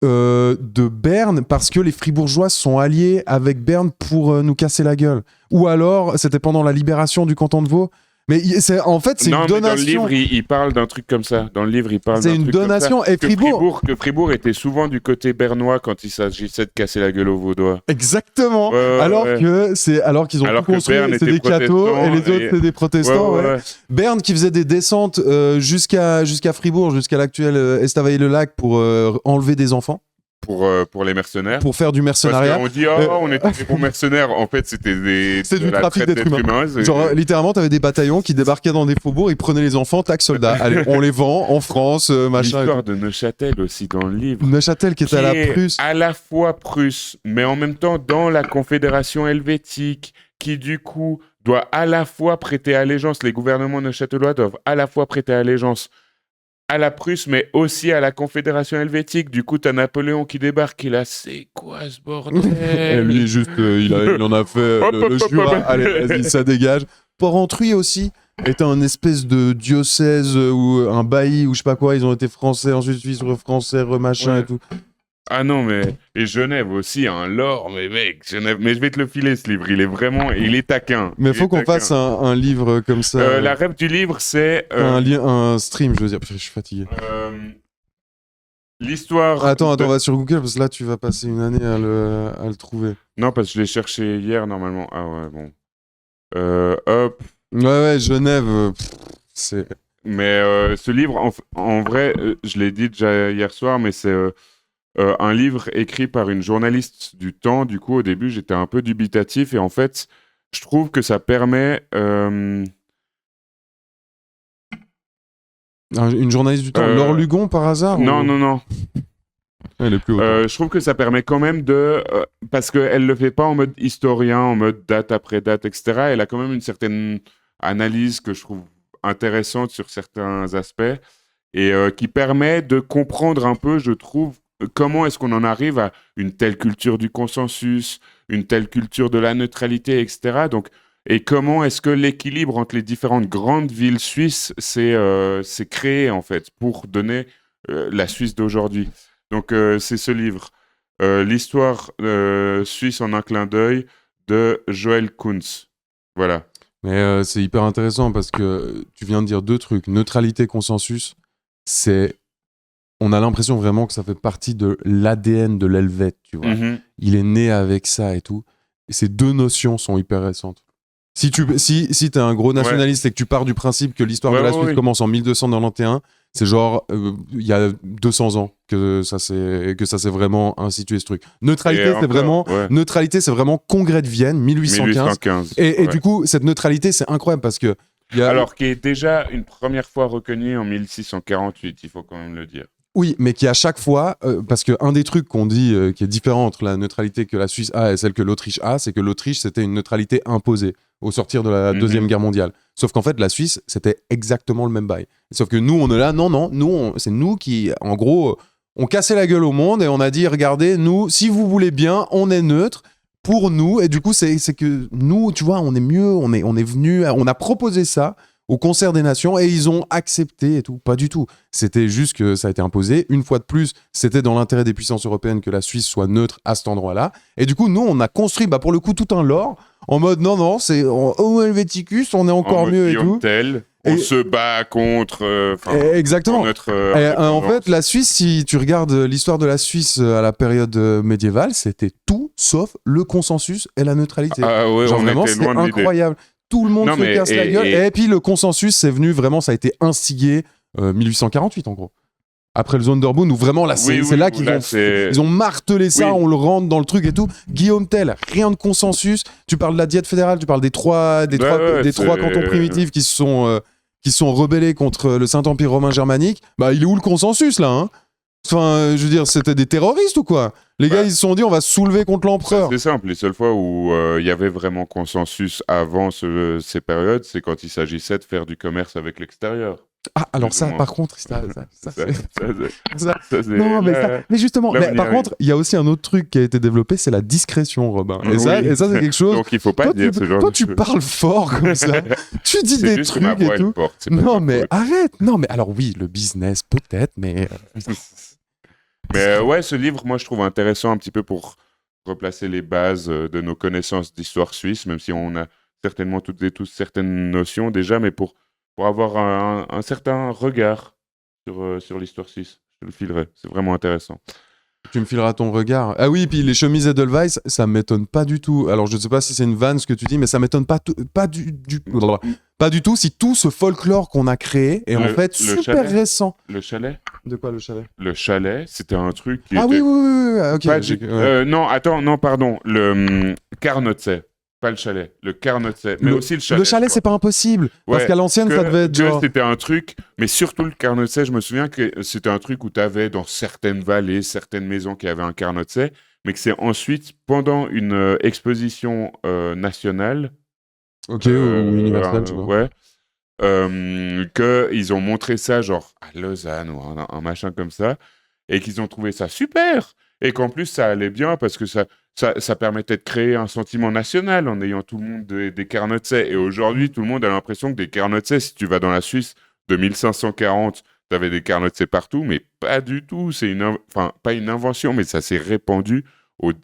de Berne parce que les fribourgeois sont alliés avec Berne pour nous casser la gueule. Ou alors, c'était pendant la libération du canton de Vaud. Mais en fait, c'est Non, une mais dans le donation. livre, il parle d'un truc comme ça. Dans le livre, il parle C'est d'un une truc comme ça. donation. Et Que Fribourg était souvent du côté bernois quand il s'agissait de casser la gueule aux Vaudois. Exactement. Ouais, ouais, alors ouais. qu'ils ont Alors tout que construit, Berne c'est était des cathos et les protestant autres c'est des protestants. Ouais, Ouais. ouais. Berne qui faisait des descentes jusqu'à Fribourg, jusqu'à l'actuel Estavayer-le-Lac pour enlever des enfants, Pour les mercenaires. pour faire du Parce mercenariat. qu'on dit, on était des bons mercenaires. En fait, c'était C'est de du la trafic traite d'êtres humains. c'est- Genre, littéralement, t'avais des bataillons qui débarquaient dans des faubourgs, ils prenaient les enfants, tac, soldats. Allez, on les vend en France, machin. L'histoire de Neuchâtel aussi dans le livre. Neuchâtel qui était à la Qui est Prusse. à la fois prusse, mais en même temps dans la Confédération helvétique, qui du coup doit à la fois prêter allégeance, les gouvernements neuchâtelois doivent à la fois prêter allégeance à la Prusse, mais aussi à la Confédération helvétique. Du coup, t'as Napoléon qui débarque, il a c'est quoi ce Et bordel lui, juste, il en a fait Hop, le hop, hop, Jura. hop. Allez, vas-y, ça dégage. Porrentruy aussi était un espèce de diocèse ou un bailli ou je sais pas quoi. Ils ont été français, ensuite suisse, français, remachin Ouais. et tout. Ah non, mais et Genève aussi, un lore, mais mec, Genève. Mais je vais te le filer ce livre, il est taquin. Mais Il faut est qu'on taquin. fasse un livre comme ça. La rêve du livre, c'est Un stream, je veux dire. Putain, je suis fatigué. l'histoire. Attends, de- va sur Google parce que là, tu vas passer une année à le trouver. Non, parce que je l'ai cherché hier normalement. Ah ouais, bon. Hop. Ouais, Genève, c'est. Mais ce livre, en vrai, je l'ai dit déjà hier soir, mais c'est un livre écrit par une journaliste du Temps. Du coup, au début, j'étais un peu dubitatif. Et en fait, je trouve que ça permet... Une journaliste du temps. Laure Lugon par hasard Non, ou... non. Elle est plus haute. Je trouve que ça permet quand même de... parce qu'elle le fait pas en mode historien, en mode date après date, etc. Elle a quand même une certaine analyse que je trouve intéressante sur certains aspects et qui permet de comprendre un peu, je trouve, comment est-ce qu'on en arrive à une telle culture du consensus, une telle culture de la neutralité, etc. Donc, et comment est-ce que l'équilibre entre les différentes grandes villes suisses s'est créé, en fait, pour donner la Suisse d'aujourd'hui. Donc, c'est ce livre, L'histoire suisse en un clin d'œil de Joël Kuntz. Voilà. Mais c'est hyper intéressant parce que tu viens de dire deux trucs. Neutralité, consensus, c'est... On a l'impression vraiment que ça fait partie de l'ADN de l'Helvète, tu vois. Mhm. Il est né avec ça et tout. Et ces deux notions sont hyper récentes. Si t'es un gros nationaliste et que tu pars du principe que l'histoire de la Suisse commence en 1291, c'est genre il y a 200 ans que ça s'est vraiment institué ce truc. Neutralité, neutralité, c'est vraiment Congrès de Vienne 1815. Et du coup, cette neutralité, c'est incroyable parce que alors qui est déjà une première fois reconnue en 1648, il faut quand même le dire. Oui, mais qui à chaque fois, parce qu'un des trucs qu'on dit qui est différent entre la neutralité que la Suisse a et celle que l'Autriche a, c'est que l'Autriche, c'était une neutralité imposée au sortir de la Deuxième Guerre mondiale. Sauf qu'en fait, la Suisse, c'était exactement le même bail. Sauf que nous, on est là, non, c'est nous qui, en gros, on cassait la gueule au monde et on a dit, regardez, nous, si vous voulez bien, on est neutre pour nous. Et du coup, c'est que nous, tu vois, on est mieux, on est venu, on a proposé ça au concert des nations et ils ont accepté et tout. Pas du tout. C'était juste que ça a été imposé. Une fois de plus, c'était dans l'intérêt des puissances européennes que la Suisse soit neutre à cet endroit-là. Et du coup, nous, on a construit, pour le coup, tout un lore en mode non, c'est Homo Helveticus, on est encore mieux et tout. On se bat contre. Exactement. Notre, en fait, la Suisse, si tu regardes l'histoire de la Suisse à la période médiévale, c'était tout sauf le consensus et la neutralité. Ah ouais, genre vraiment, c'est incroyable. Tout le monde se casse la gueule. Et puis le consensus, c'est venu vraiment, ça a été instigué 1848 en gros. Après le Sonderbund, où vraiment là, c'est là qu'ils ils ont martelé ça, on le rentre dans le truc et tout. Guillaume Tell, rien de consensus. Tu parles de la diète fédérale, tu parles des trois cantons primitifs qui se sont rebellés contre le Saint-Empire romain germanique. Il est où le consensus là, hein? Enfin, je veux dire, c'était des terroristes ou quoi? Les gars, ils se sont dit, on va se soulever contre l'empereur. C'est simple. Les seules fois où il y avait vraiment consensus avant ces périodes, c'est quand il s'agissait de faire du commerce avec l'extérieur. Ah, alors ça, par contre, non, mais justement, par contre, il y a aussi un autre truc qui a été développé, c'est la discrétion, Robin. Et ça, c'est quelque chose. Donc il faut pas dire ce genre de choses. Toi, tu parles fort comme ça. Tu dis des trucs et tout. Non, mais arrête. Non, mais alors oui, le business peut-être, mais. Mais ouais, ce livre, moi, je trouve intéressant un petit peu pour replacer les bases de nos connaissances d'histoire suisse, même si on a certainement toutes et tous certaines notions déjà, mais pour avoir un certain regard sur l'histoire suisse. Je te le filerai, c'est vraiment intéressant. Tu me fileras ton regard. Ah oui, puis les chemises Edelweiss, ça m'étonne pas du tout. Alors, je ne sais pas si c'est une vanne ce que tu dis, mais ça m'étonne pas du tout si tout ce folklore qu'on a créé est en fait super récent. Le chalet? De quoi le chalet? Le chalet, c'était un truc qui était... oui, ok. Non, pardon. Le Carnotset. Pas le chalet, le Carnotset, mais aussi le chalet. Le chalet, c'est pas impossible, parce qu'à l'ancienne, ça devait être genre... C'était un truc, mais surtout le Carnotset, je me souviens que c'était un truc où tu avais dans certaines vallées, certaines maisons qui avaient un Carnotset, mais que c'est ensuite, pendant une exposition nationale... Ok, ou universelle, tu vois. Ouais. Qu'ils ont montré ça, genre, à Lausanne, ou un machin comme ça, et qu'ils ont trouvé ça super, et qu'en plus, ça allait bien, parce que ça permettait de créer un sentiment national en ayant tout le monde des Carnotzets. Et aujourd'hui, tout le monde a l'impression que des Carnotzets, si tu vas dans la Suisse de 1540, tu avais des Carnotzets partout, mais pas du tout. C'est pas une invention, mais ça s'est répandu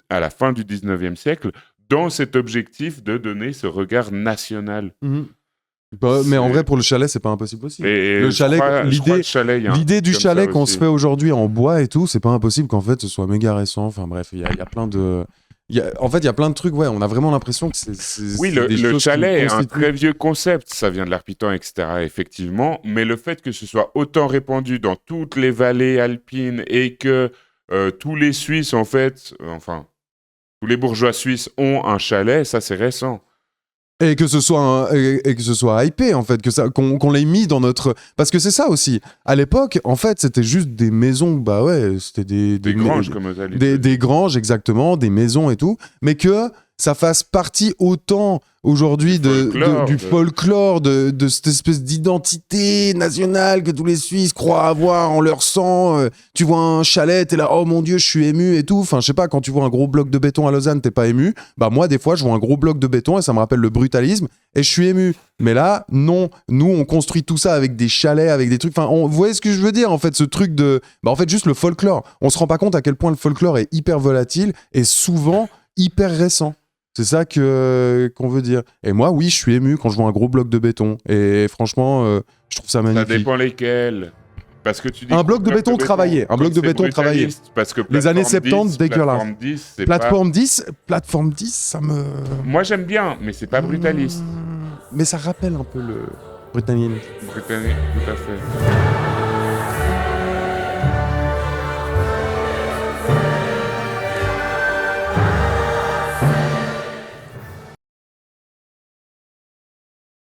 à la fin du 19e siècle dans cet objectif de donner ce regard national. Mais en vrai, pour le chalet, c'est pas impossible aussi. Le chalet, l'idée du chalet qu'on se fait aujourd'hui en bois et tout, c'est pas impossible qu'en fait ce soit méga récent. Enfin bref, il y a plein de... En fait, il y a plein de trucs, on a vraiment l'impression que c'est oui, le chalet est un très vieux concept, ça vient de l'Arpitan, etc., effectivement, mais le fait que ce soit autant répandu dans toutes les vallées alpines et que tous les Suisses, en fait, tous les bourgeois suisses ont un chalet, ça c'est récent. Et que ce soit hypé, en fait, qu'on l'ait mis dans notre... Parce que c'est ça aussi. À l'époque, en fait, c'était juste des maisons, c'était des granges, comme ça. Des granges, exactement, des maisons et tout, mais que ça fasse partie autant aujourd'hui du folklore, de cette espèce d'identité nationale que tous les Suisses croient avoir en leur sang. Tu vois un chalet, t'es là, oh mon Dieu, je suis ému et tout. Enfin, je sais pas, quand tu vois un gros bloc de béton à Lausanne, t'es pas ému. Moi, des fois, je vois un gros bloc de béton et ça me rappelle le brutalisme et je suis ému. Mais là, non, nous, on construit tout ça avec des chalets, avec des trucs. Enfin, vous voyez ce que je veux dire, en fait, ce truc de... en fait, juste le folklore. On se rend pas compte à quel point le folklore est hyper volatile et souvent hyper récent. C'est ça qu'on veut dire. Et moi, oui, je suis ému quand je vois un gros bloc de béton. Et franchement, je trouve ça magnifique. Ça dépend lesquels. Parce que tu dis un bloc de béton travaillé. Un bloc de béton travaillé. Parce que les années 70, dégueulasse. Plateforme 10, ça me... Moi, j'aime bien, mais c'est pas brutaliste. Mais ça rappelle un peu le brutalisme. Britannique, tout à fait.